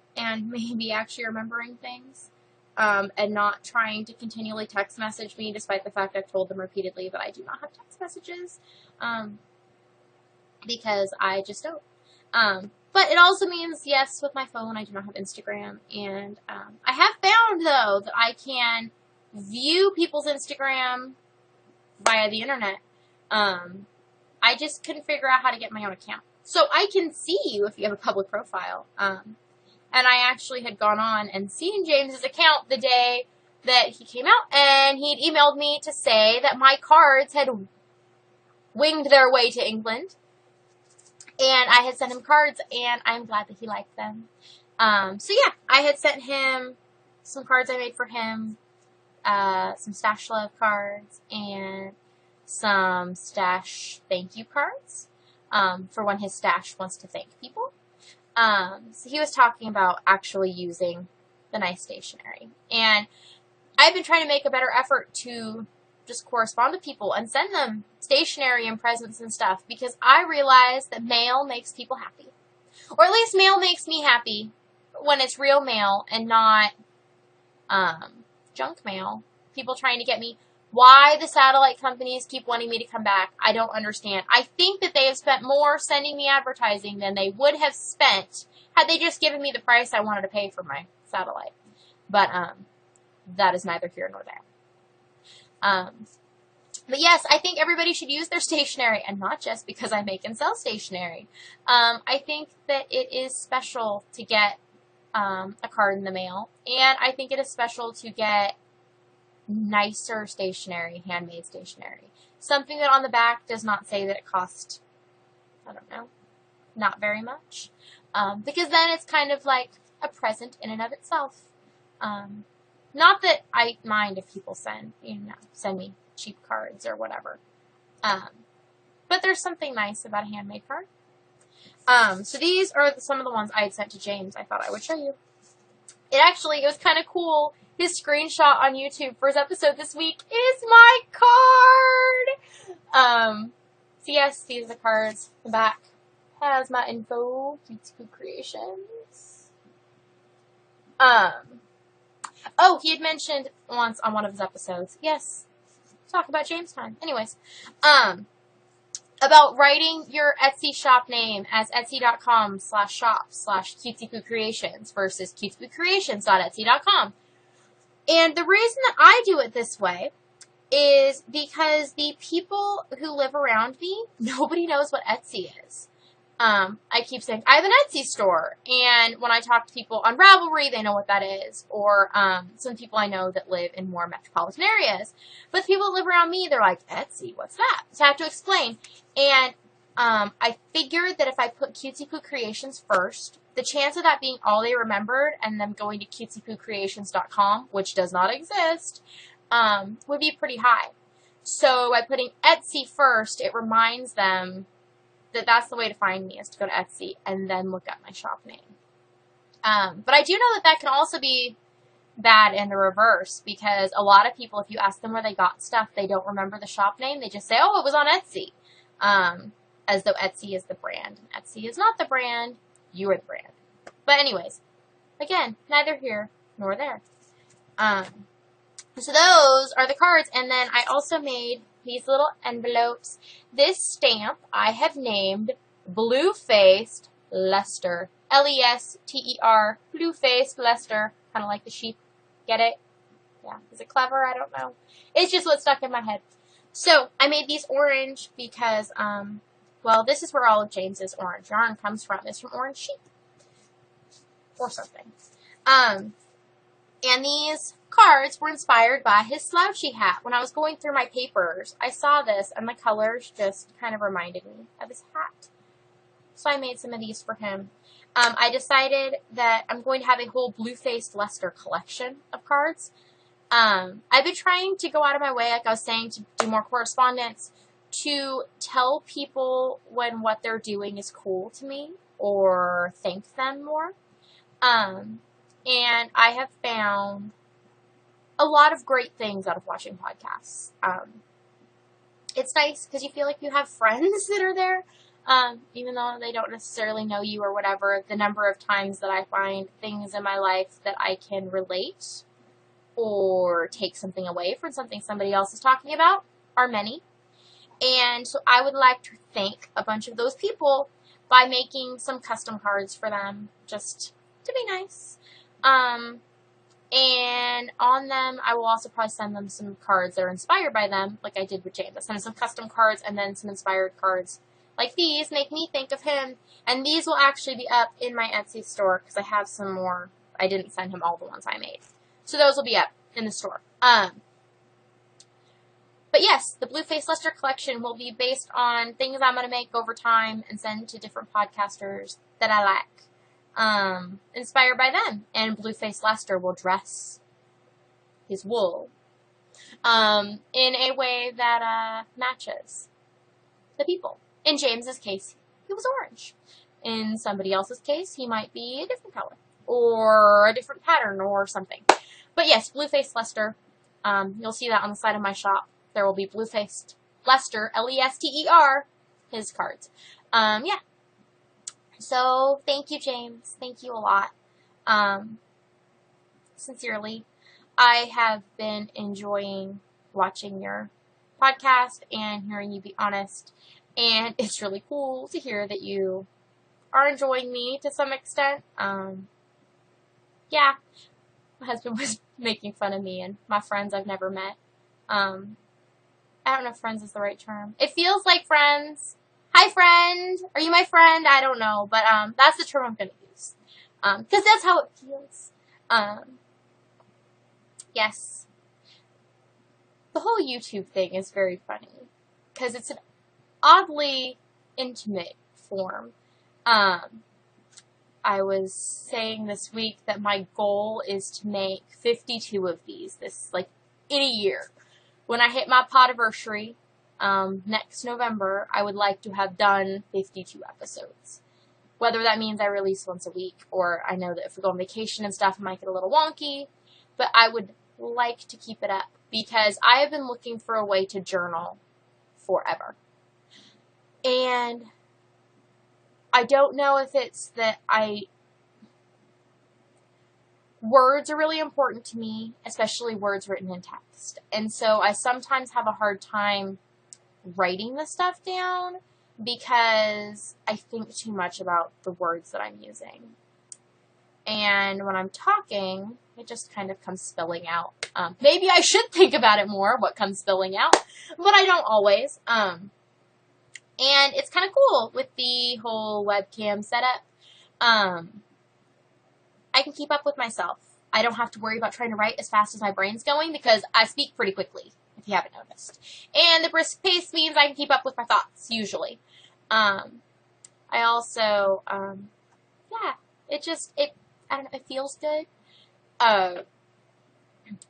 maybe actually remembering things, and not trying to continually text message me despite the fact I've told them repeatedly that I do not have text messages, because I just don't. But it also means, yes, with my phone, I do not have Instagram, and I have found, though, that I can view people's Instagram via the internet. I just couldn't figure out how to get my own account. So I can see you if you have a public profile. And I actually had gone on and seen James's account the day that he came out, and he'd emailed me to say that my cards had winged their way to England. And I had sent him cards, and I'm glad that he liked them. So yeah, I had sent him some cards I made for him, some Stash Love cards, and some Stash thank you cards, for when his stash wants to thank people. So he was talking about actually using the nice stationery. And I've been trying to make a better effort to just correspond with people and send them stationery and presents and stuff, because I realize that mail makes people happy. Or at least mail makes me happy when it's real mail and not junk mail. People trying to get me. Why the satellite companies keep wanting me to come back, I don't understand. I think that they have spent more sending me advertising than they would have spent had they just given me the price I wanted to pay for my satellite. But that is neither here nor there. But yes, I think everybody should use their stationery, and not just because I make and sell stationery. I think that it is special to get a card in the mail, and I think it is special to get nicer stationery, handmade stationery. Something that on the back does not say that it cost, I don't know, not very much. Because then it's kind of like a present in and of itself. Not that I mind if people send me cheap cards or whatever. But there's something nice about a handmade card. So these are some of the ones I had sent to James I thought I would show you. It was kind of cool. His screenshot on YouTube for his episode this week is my card! So yes, these are the cards. The back has my info. Cute Creations. Oh, he had mentioned once on one of his episodes. Yes. Talk about Jamestown. Anyways. About writing your Etsy shop name as etsy.com/shop/cutesy-poo-creations versus cutesy-poo-creations.etsy.com. And the reason that I do it this way is because the people who live around me, nobody knows what Etsy is. I keep saying, I have an Etsy store. And when I talk to people on Ravelry, they know what that is. Or some people I know that live in more metropolitan areas. But the people that live around me, they're like, Etsy, what's that? So I have to explain. And I figured that if I put Cutesy Poo Creations first, the chance of that being all they remembered and them going to cutesypoocreations.com, which does not exist, would be pretty high. So by putting Etsy first, it reminds them that that's the way to find me, is to go to Etsy and then look up my shop name. But I do know that that can also be bad in the reverse, because a lot of people, if you ask them where they got stuff, they don't remember the shop name. They just say, oh, it was on Etsy. As though Etsy is the brand. Etsy is not the brand. You are the brand. But anyways, again, neither here nor there. So those are the cards. And then I also made these little envelopes. This stamp I have named Blue-Faced Lester. Lester. Blue-Faced Lester. Kind of like the sheep. Get it? Yeah. Is it clever? I don't know. It's just what stuck in my head. So I made these orange because, well, this is where all of James's orange yarn comes from. It's from orange sheep. Or something. And these cards were inspired by his slouchy hat. When I was going through my papers, I saw this, and the colors just kind of reminded me of his hat. So I made some of these for him. I decided that I'm going to have a whole Blue-Faced Lester collection of cards. I've been trying to go out of my way, like I was saying, to do more correspondence, to tell people when what they're doing is cool to me, or thank them more. And I have found a lot of great things out of watching podcasts. It's nice because you feel like you have friends that are there, even though they don't necessarily know you or whatever. The number of times that I find things in my life that I can relate or take something away from something somebody else is talking about are many. And so I would like to thank a bunch of those people by making some custom cards for them, just to be nice. And on them, I will also probably send them some cards that are inspired by them, like I did with James. I sent some custom cards and then some inspired cards like these, make me think of him. And these will actually be up in my Etsy store, because I have some more. I didn't send him all the ones I made. So those will be up in the store. But yes, the Blue-Faced Lester collection will be based on things I'm going to make over time and send to different podcasters that I like. Inspired by them. And Blue-Faced Lester will dress his wool in a way that matches the people. In James's case, he was orange. In somebody else's case, he might be a different color. Or a different pattern or something. But yes, Blue-Faced Lester. You'll see that on the side of my shop. There will be Blue-Faced Lester, Lester, his cards. Yeah. So, thank you, James. Thank you a lot. Sincerely, I have been enjoying watching your podcast and hearing you be honest. And it's really cool to hear that you are enjoying me to some extent. Yeah. My husband was making fun of me and my friends I've never met. I don't know if friends is the right term. It feels like friends. Hi, friend. Are you my friend? I don't know. But that's the term I'm going to use. Because that's how it feels. Yes. The whole YouTube thing is very funny. Because it's an oddly intimate form. I was saying this week that my goal is to make 52 of these, in a year. When I hit my podiversary, next November, I would like to have done 52 episodes. Whether that means I release once a week, or I know that if we go on vacation and stuff, it might get a little wonky, but I would like to keep it up, because I have been looking for a way to journal forever. And I don't know if it's that I words are really important to me, especially words written in text. And so I sometimes have a hard time writing the stuff down because I think too much about the words that I'm using. And when I'm talking, it just kind of comes spilling out. Maybe I should think about it more, what comes spilling out, but I don't always. And it's kind of cool with the whole webcam setup. I can keep up with myself. I don't have to worry about trying to write as fast as my brain's going because I speak pretty quickly, if you haven't noticed. And the brisk pace means I can keep up with my thoughts, usually. I also, yeah, I don't know, it feels good.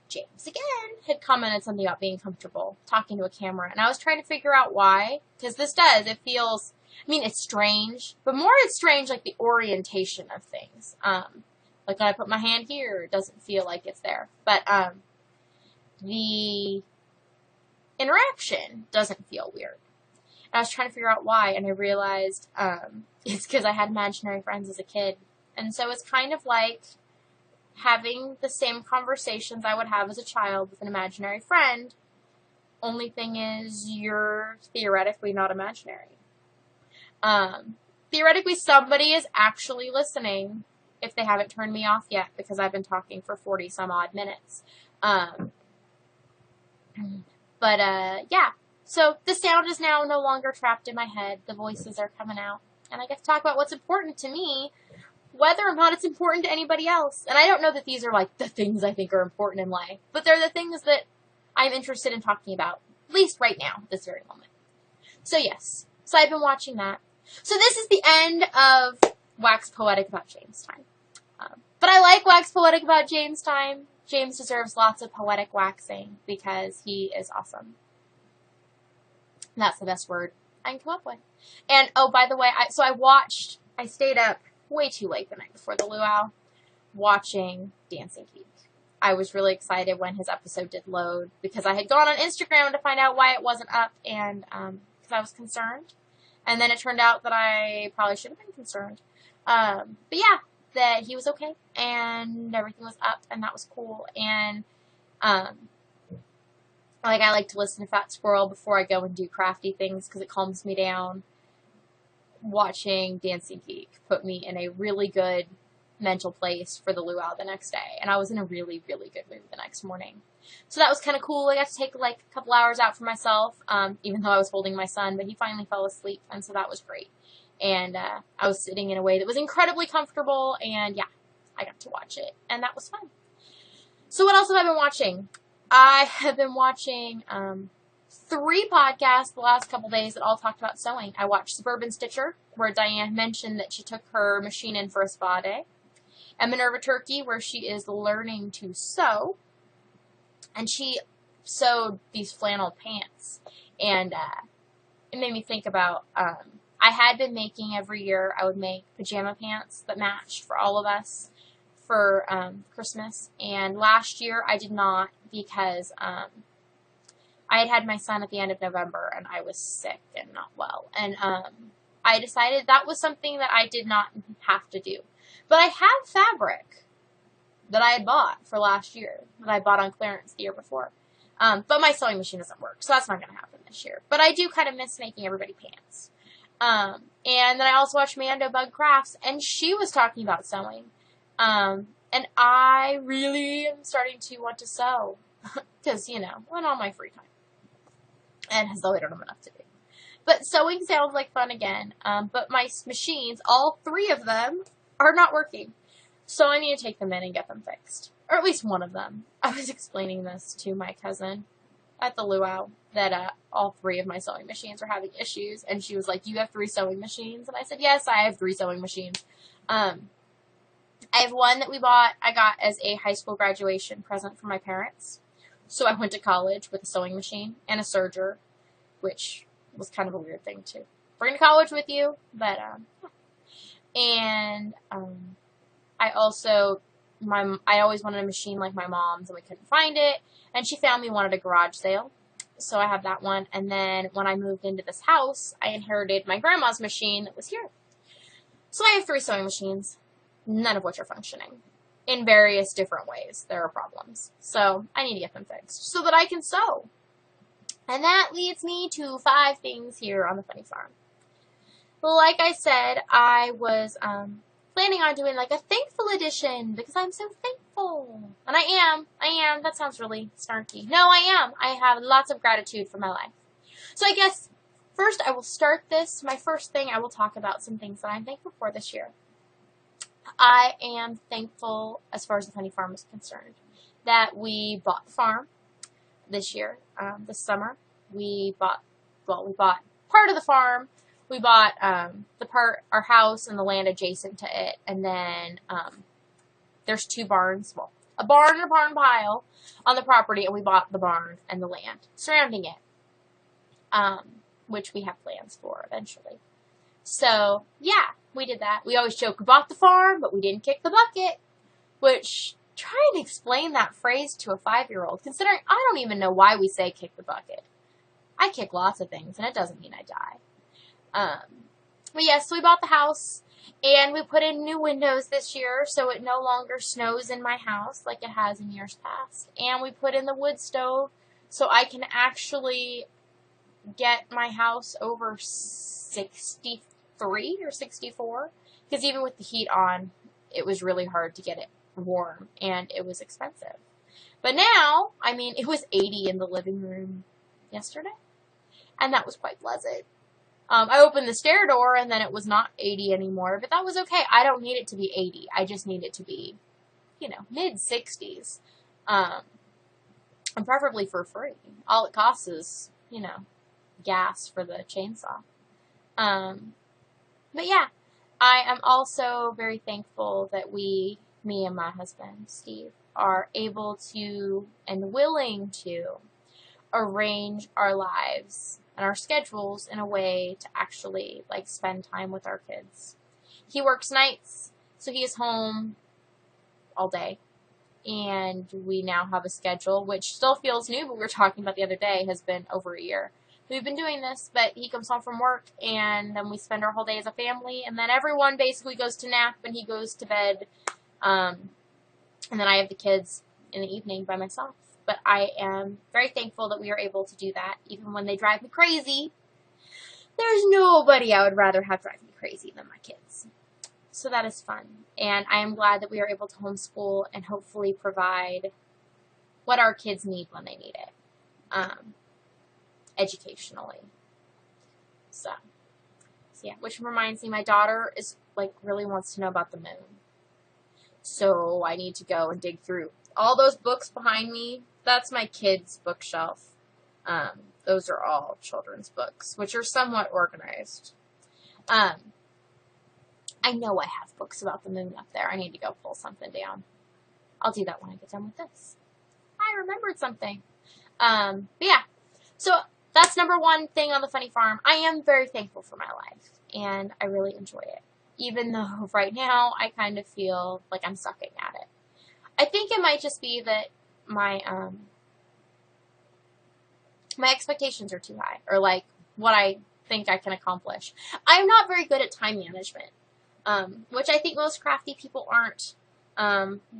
James, again, had commented something about being comfortable talking to a camera, and I was trying to figure out why, because it feels, it's strange, but more it's strange, like, the orientation of things. Like, when I put my hand here, it doesn't feel like it's there. But, the interaction doesn't feel weird. And I was trying to figure out why, and I realized, it's because I had imaginary friends as a kid. And so it's kind of like having the same conversations I would have as a child with an imaginary friend. Only thing is, you're theoretically not imaginary. Theoretically, somebody is actually listening if they haven't turned me off yet, because I've been talking for 40 some odd minutes. Yeah. So the sound is now no longer trapped in my head. The voices are coming out. And I get to talk about what's important to me, whether or not it's important to anybody else. And I don't know that these are like the things I think are important in life, but they're the things that I'm interested in talking about, at least right now, this very moment. So yes. So I've been watching that. So this is the end of Wax Poetic About James time. But I like Wax Poetic About James time. James deserves lots of poetic waxing because he is awesome. And that's the best word I can come up with. And, oh, by the way, I stayed up way too late the night before the luau watching Dancing Geek. I was really excited when his episode did load because I had gone on Instagram to find out why it wasn't up, and because I was concerned. And then it turned out that I probably should have been concerned. But yeah, that he was okay, and everything was up, and that was cool. And, I like to listen to Fat Squirrel before I go and do crafty things, because it calms me down. Watching Dancing Geek put me in a really good mental place for the luau the next day, and I was in a really, really good mood the next morning. So that was kind of cool. I got to take, a couple hours out for myself, even though I was holding my son, but he finally fell asleep, and so that was great. And I was sitting in a way that was incredibly comfortable, and yeah, I got to watch it, and that was fun. So what else have I been watching? I have been watching 3 podcasts the last couple days that all talked about sewing. I watched Suburban Stitcher, where Diane mentioned that she took her machine in for a spa day, and Minerva Turkey, where she is learning to sew, and she sewed these flannel pants, and it made me think about, I had been making every year, I would make pajama pants that matched for all of us for Christmas, and last year I did not because I had my son at the end of November, and I was sick and not well, and I decided that was something that I did not have to do. But I have fabric that I had bought for last year, that I bought on clearance the year before. But my sewing machine doesn't work, so that's not going to happen this year. But I do kind of miss making everybody pants. And then I also watched Mando Bug Crafts, and she was talking about sewing. And I really am starting to want to sew. Because, on all my free time. And as though I don't have enough to do. But sewing sounds like fun again. But my machines, all 3 of them, are not working. So I need to take them in and get them fixed. Or at least one of them. I was explaining this to my cousin at the luau, that all 3 of my sewing machines are having issues. And she was like, "You have 3 sewing machines?" And I said, "Yes, I have 3 sewing machines." I have one that I got as a high school graduation present from my parents. So I went to college with a sewing machine and a serger, which was kind of a weird thing to bring to college with you, but, and, I always wanted a machine like my mom's, and we couldn't find it, and she found me one at a garage sale, so I have that one, and then when I moved into this house, I inherited my grandma's machine that was here. So I have 3 sewing machines, none of which are functioning. in various different ways. There are problems. So I need to get them fixed so that I can sew. And that leads me to 5 things here on the Funny Farm. Like I said, I was planning on doing like a thankful edition because I'm so thankful. And I am. That sounds really snarky. No, I am. I have lots of gratitude for my life. So I guess first I will start this. My first thing, I will talk about some things that I'm thankful for this year. I am thankful, as far as the Funny Farm is concerned, that we bought the farm this year, this summer. We bought part of the farm. We bought our house and the land adjacent to it, and then there's 2 barns, well, a barn and a barn pile on the property, and we bought the barn and the land surrounding it, which we have plans for eventually. So, yeah, we did that. We always joke, we bought the farm, but we didn't kick the bucket, which, try and explain that phrase to a 5-year-old, considering I don't even know why we say kick the bucket. I kick lots of things, and it doesn't mean I die. But yes, so we bought the house, and we put in new windows this year, so it no longer snows in my house like it has in years past. And we put in the wood stove, so I can actually get my house over 63 or 64, because even with the heat on, it was really hard to get it warm, and it was expensive. But now, I mean, it was 80 in the living room yesterday, and that was quite pleasant. I opened the stair door, and then it was not 80 anymore, but that was okay. I don't need it to be 80. I just need it to be, mid-60s. And preferably for free. All it costs is, gas for the chainsaw. But yeah, I am also very thankful that me and my husband, Steve, are able to and willing to arrange our lives and our schedules in a way to actually, spend time with our kids. He works nights, so he is home all day. And we now have a schedule, which still feels new, but we were talking about the other day, has been over a year. We've been doing this, but he comes home from work, and then we spend our whole day as a family, and then everyone basically goes to nap, and he goes to bed, and then I have the kids in the evening by myself. But I am very thankful that we are able to do that, even when they drive me crazy. There's nobody I would rather have drive me crazy than my kids. So that is fun. And I am glad that we are able to homeschool and hopefully provide what our kids need when they need it, educationally. So yeah, which reminds me, my daughter is, really wants to know about the moon. So I need to go and dig through all those books behind me. That's my kids' bookshelf. Those are all children's books, which are somewhat organized. I know I have books about the moon up there. I need to go pull something down. I'll do that when I get done with this. I remembered something. But yeah, so that's number 1 thing on the Funny Farm. I am very thankful for my life, and I really enjoy it. Even though right now I kind of feel like I'm sucking at it. I think it might just be that my expectations are too high, or what I think I can accomplish. I'm not very good at time management, which I think most crafty people aren't.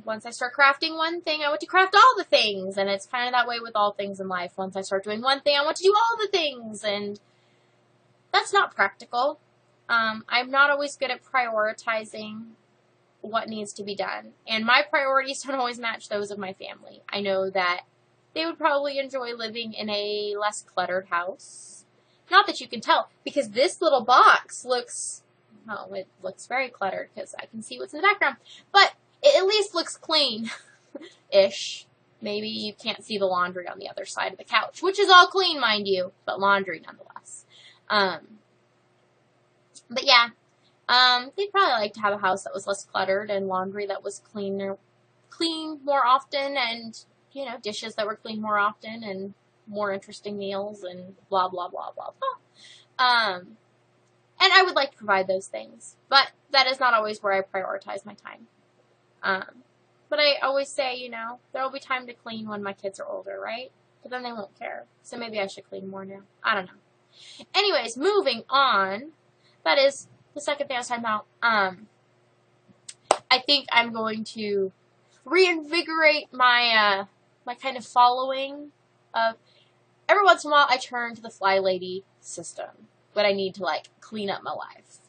Once I start crafting one thing, I want to craft all the things, and it's kind of that way with all things in life. Once I start doing one thing, I want to do all the things, and that's not practical. I'm not always good at prioritizing what needs to be done, and my priorities don't always match those of my family. I know that they would probably enjoy living in a less cluttered house. Not that you can tell, because this little box looks, well, it looks very cluttered because I can see what's in the background, but it at least looks clean-ish. Maybe you can't see the laundry on the other side of the couch, which is all clean, mind you, but laundry nonetheless. But yeah, they'd probably like to have a house that was less cluttered and laundry that was clean more often, and, dishes that were cleaned more often, and more interesting meals, and blah, blah, blah, blah, blah. And I would like to provide those things, but that is not always where I prioritize my time. But I always say, there will be time to clean when my kids are older, right? But then they won't care. So maybe I should clean more now. I don't know. Anyways, moving on. That is the second thing I was talking about. I think I'm going to reinvigorate my, my kind of following of, every once in a while I turn to the Fly Lady system when I need to, like, clean up my life.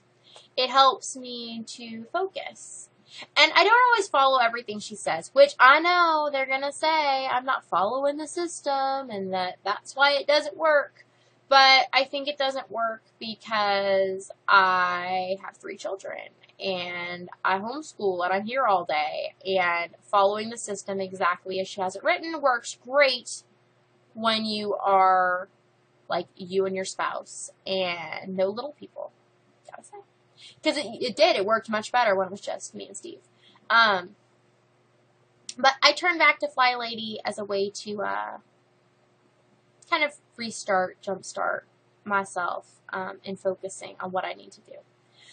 It helps me to focus. And I don't always follow everything she says, which I know they're gonna say I'm not following the system and that's why it doesn't work. But I think it doesn't work because I have 3 children and I homeschool and I'm here all day, and following the system exactly as she has it written works great when you are like you and your spouse and no little people, gotta say. Because it worked much better when it was just me and Steve. But I turned back to Fly Lady as a way to kind of restart, jumpstart myself in focusing on what I need to do.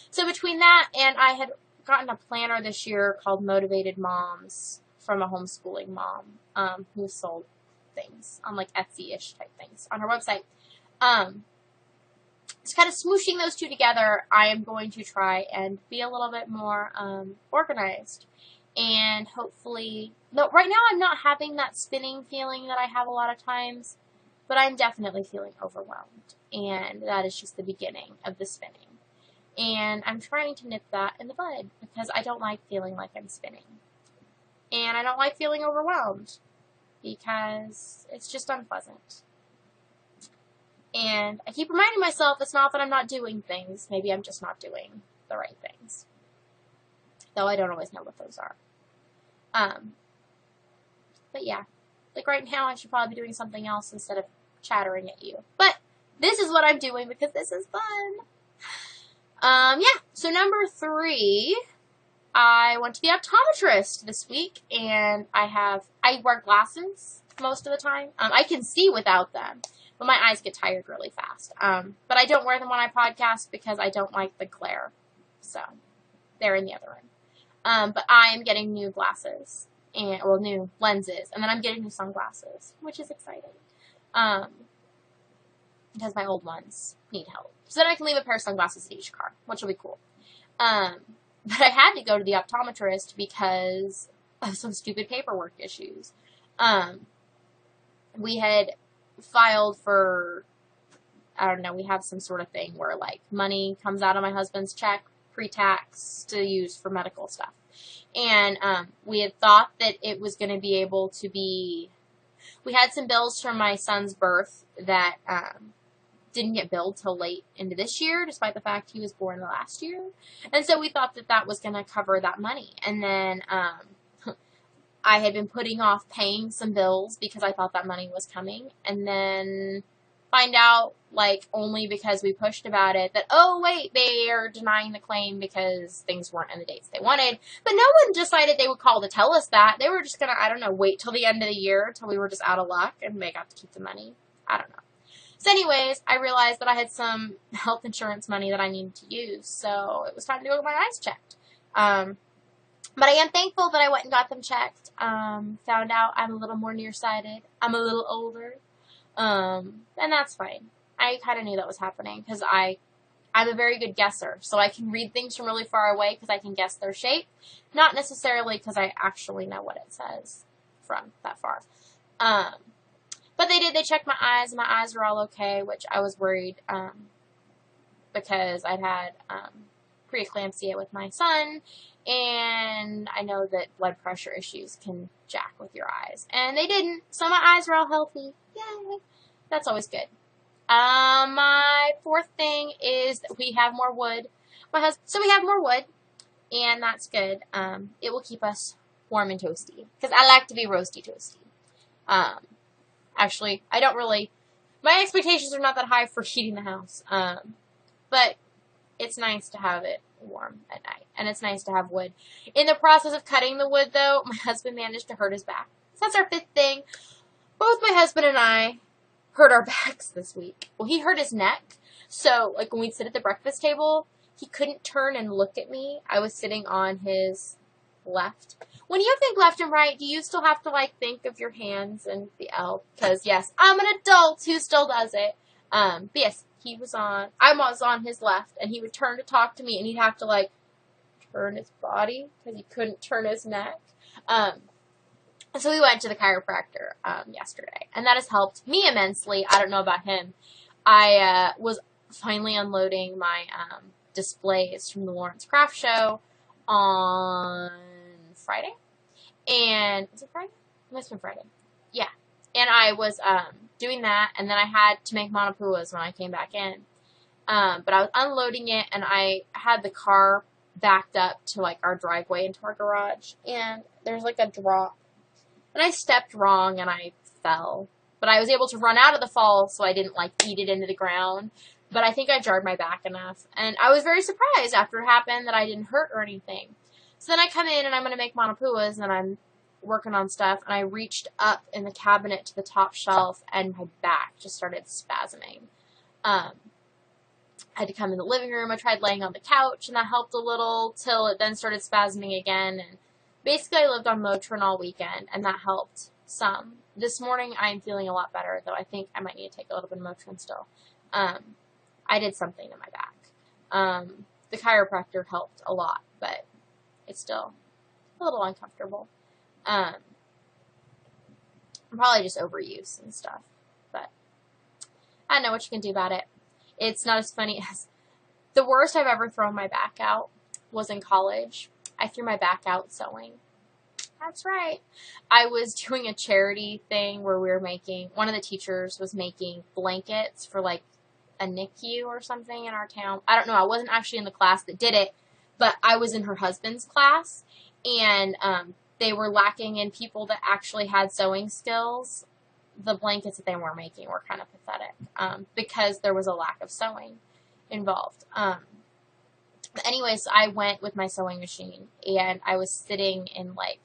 So between that and I had gotten a planner this year called Motivated Moms from a homeschooling mom who sold things on like Etsy-ish type things on her website. It's kind of smooshing those two together. I am going to try and be a little bit more organized. And hopefully, no, right now I'm not having that spinning feeling that I have a lot of times, but I'm definitely feeling overwhelmed. And that is just the beginning of the spinning. And I'm trying to nip that in the bud because I don't like feeling like I'm spinning. And I don't like feeling overwhelmed because it's just unpleasant. And I keep reminding myself it's not that I'm not doing things. Maybe I'm just not doing the right things. Though I don't always know what those are. But yeah. Like right now I should probably be doing something else instead of chattering at you. But this is what I'm doing because this is fun. Yeah. So number 3, I went to the optometrist this week and I wear glasses most of the time. I can see without them. But my eyes get tired really fast. But I don't wear them when I podcast because I don't like the glare. So, they're in the other room. But I am getting new glasses. New lenses. And then I'm getting new sunglasses. Which is exciting. Because my old ones need help. So then I can leave a pair of sunglasses at each car. Which will be cool. But I had to go to the optometrist because of some stupid paperwork issues. We had filed for, I don't know, we have some sort of thing where like money comes out of my husband's check pre-tax to use for medical stuff. And we had thought that it was going to be able to be, we had some bills from my son's birth that didn't get billed till late into this year, despite the fact he was born the last year. And so we thought that that was going to cover that money. And then I had been putting off paying some bills because I thought that money was coming, and then find out, like, only because we pushed about it, that, oh, wait, they are denying the claim because things weren't in the dates they wanted. But no one decided they would call to tell us that. They were just going to, I don't know, wait till the end of the year, till we were just out of luck, and they got to keep the money. I don't know. So anyways, I realized that I had some health insurance money that I needed to use, so it was time to go get my eyes checked. But I am thankful that I went and got them checked. Found out I'm a little more nearsighted. I'm a little older. And that's fine. I kind of knew that was happening because I'm a very good guesser. So I can read things from really far away because I can guess their shape. Not necessarily because I actually know what it says from that far. But they did. They checked my eyes. And my eyes were all okay, which I was worried because I'd had preeclampsia with my son. And I know that blood pressure issues can jack with your eyes. And they didn't. So my eyes are all healthy. Yay. That's always good. My 4th thing is that we have more wood. So we have more wood. And that's good. It will keep us warm and toasty. Because I like to be roasty toasty. Actually, I don't really, my expectations are not that high for heating the house. But it's nice to have it warm at night. And it's nice to have wood. In the process of cutting the wood, though, my husband managed to hurt his back. So that's our 5th thing. Both my husband and I hurt our backs this week. Well, he hurt his neck. So, like, when we'd sit at the breakfast table, he couldn't turn and look at me. I was sitting on his left. When you think left and right, do you still have to, like, think of your hands and the L? Because, yes, I'm an adult who still does it. But yes, I was on his left, and he would turn to talk to me, and he'd have to, like, turn his body, because he couldn't turn his neck. So we went to the chiropractor yesterday, and that has helped me immensely. I don't know about him. I was finally unloading my displays from the Lawrence Craft Show on Friday. And was it Friday? It must have been Friday. Yeah. And I was doing that, and then I had to make manapuas when I came back in. But I was unloading it, and I had the car backed up to like our driveway into our garage, and there's like a drop. And I stepped wrong, and I fell. But I was able to run out of the fall, so I didn't like eat it into the ground. But I think I jarred my back enough. And I was very surprised after it happened that I didn't hurt or anything. So then I come in, and I'm going to make manapuas, and I'm working on stuff, and I reached up in the cabinet to the top shelf, and my back just started spasming. I had to come in the living room. I tried laying on the couch, and that helped a little, till it then started spasming again. And basically, I lived on Motrin all weekend, and that helped some. This morning, I'm feeling a lot better, though I think I might need to take a little bit of Motrin still. I did something to my back. The chiropractor helped a lot, but it's still a little uncomfortable. Probably just overuse and stuff, but I don't know what you can do about it. It's not as funny as the worst I've ever thrown my back out was in college. I threw my back out sewing. That's right. I was doing a charity thing where we were making, one of the teachers was making blankets for like a NICU or something in our town. I don't know. I wasn't actually in the class that did it, but I was in her husband's class, and they were lacking in people that actually had sewing skills. The blankets that they were making were kind of pathetic because there was a lack of sewing involved. But anyways, I went with my sewing machine, and I was sitting in like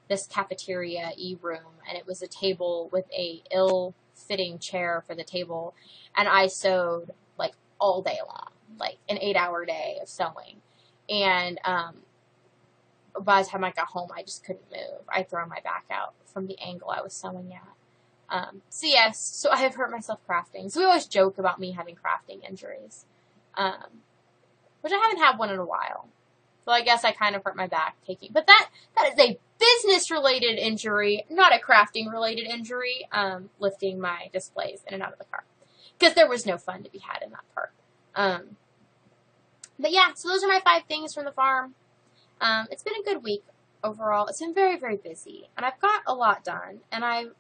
this cafeteria-y room, and it was a table with a ill-fitting chair for the table, and I sewed like all day long, like an 8-hour day of sewing. And by the time I got home, I just couldn't move. I'd thrown my back out from the angle I was sewing at. So yes, so I have hurt myself crafting. So we always joke about me having crafting injuries, which I haven't had one in a while. So I guess I kind of hurt my back taking, but that is a business-related injury, not a crafting-related injury, lifting my displays in and out of the car. Because there was no fun to be had in that part. But yeah, so those are my 5 things from the farm. It's been a good week overall. It's been very, very busy, and I've got a lot done, and I've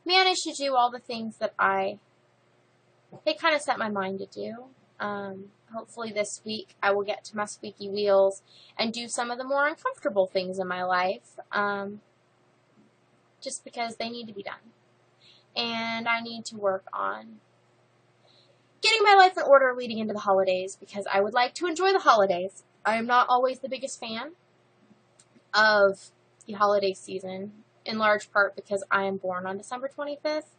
managed to do all the things that they kind of set my mind to do. Hopefully this week I will get to my squeaky wheels and do some of the more uncomfortable things in my life, just because they need to be done. And I need to work on getting my life in order leading into the holidays, because I would like to enjoy the holidays. I am not always the biggest fan of the holiday season, in large part because I am born on December 25th,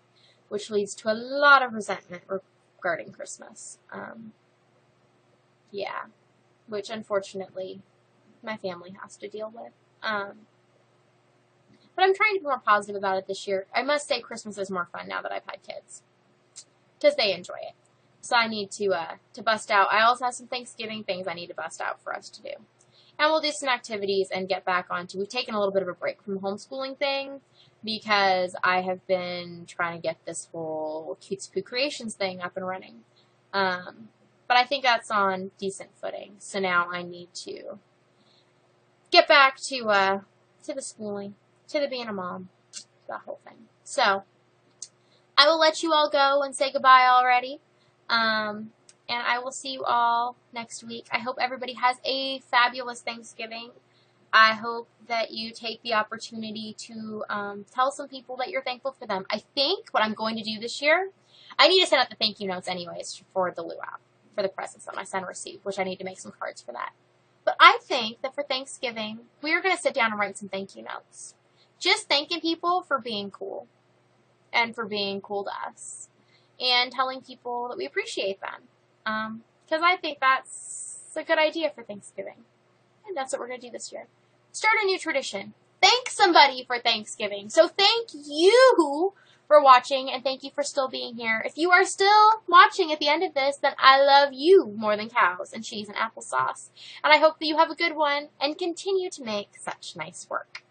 which leads to a lot of resentment regarding Christmas. Yeah, which unfortunately my family has to deal with. But I'm trying to be more positive about it this year. I must say Christmas is more fun now that I've had kids, because they enjoy it. So I need to bust out. I also have some Thanksgiving things I need to bust out for us to do. And we'll do some activities and get back onto, we've taken a little bit of a break from the homeschooling thing, because I have been trying to get this whole Cutes Poo Creations thing up and running. But I think that's on decent footing. So now I need to get back to the schooling, to the being a mom, that whole thing. So I will let you all go and say goodbye already. And I will see you all next week. I hope everybody has a fabulous Thanksgiving. I hope that you take the opportunity to tell some people that you're thankful for them. I think what I'm going to do this year, I need to send out the thank you notes anyways for the luau, for the presents that my son received, which I need to make some cards for that. But I think that for Thanksgiving, we are going to sit down and write some thank you notes. Just thanking people for being cool, and for being cool to us, and telling people that we appreciate them. Because I think that's a good idea for Thanksgiving. And that's what we're going to do this year. Start a new tradition. Thank somebody for Thanksgiving. So thank you for watching, and thank you for still being here. If you are still watching at the end of this, then I love you more than cows and cheese and applesauce. And I hope that you have a good one and continue to make such nice work.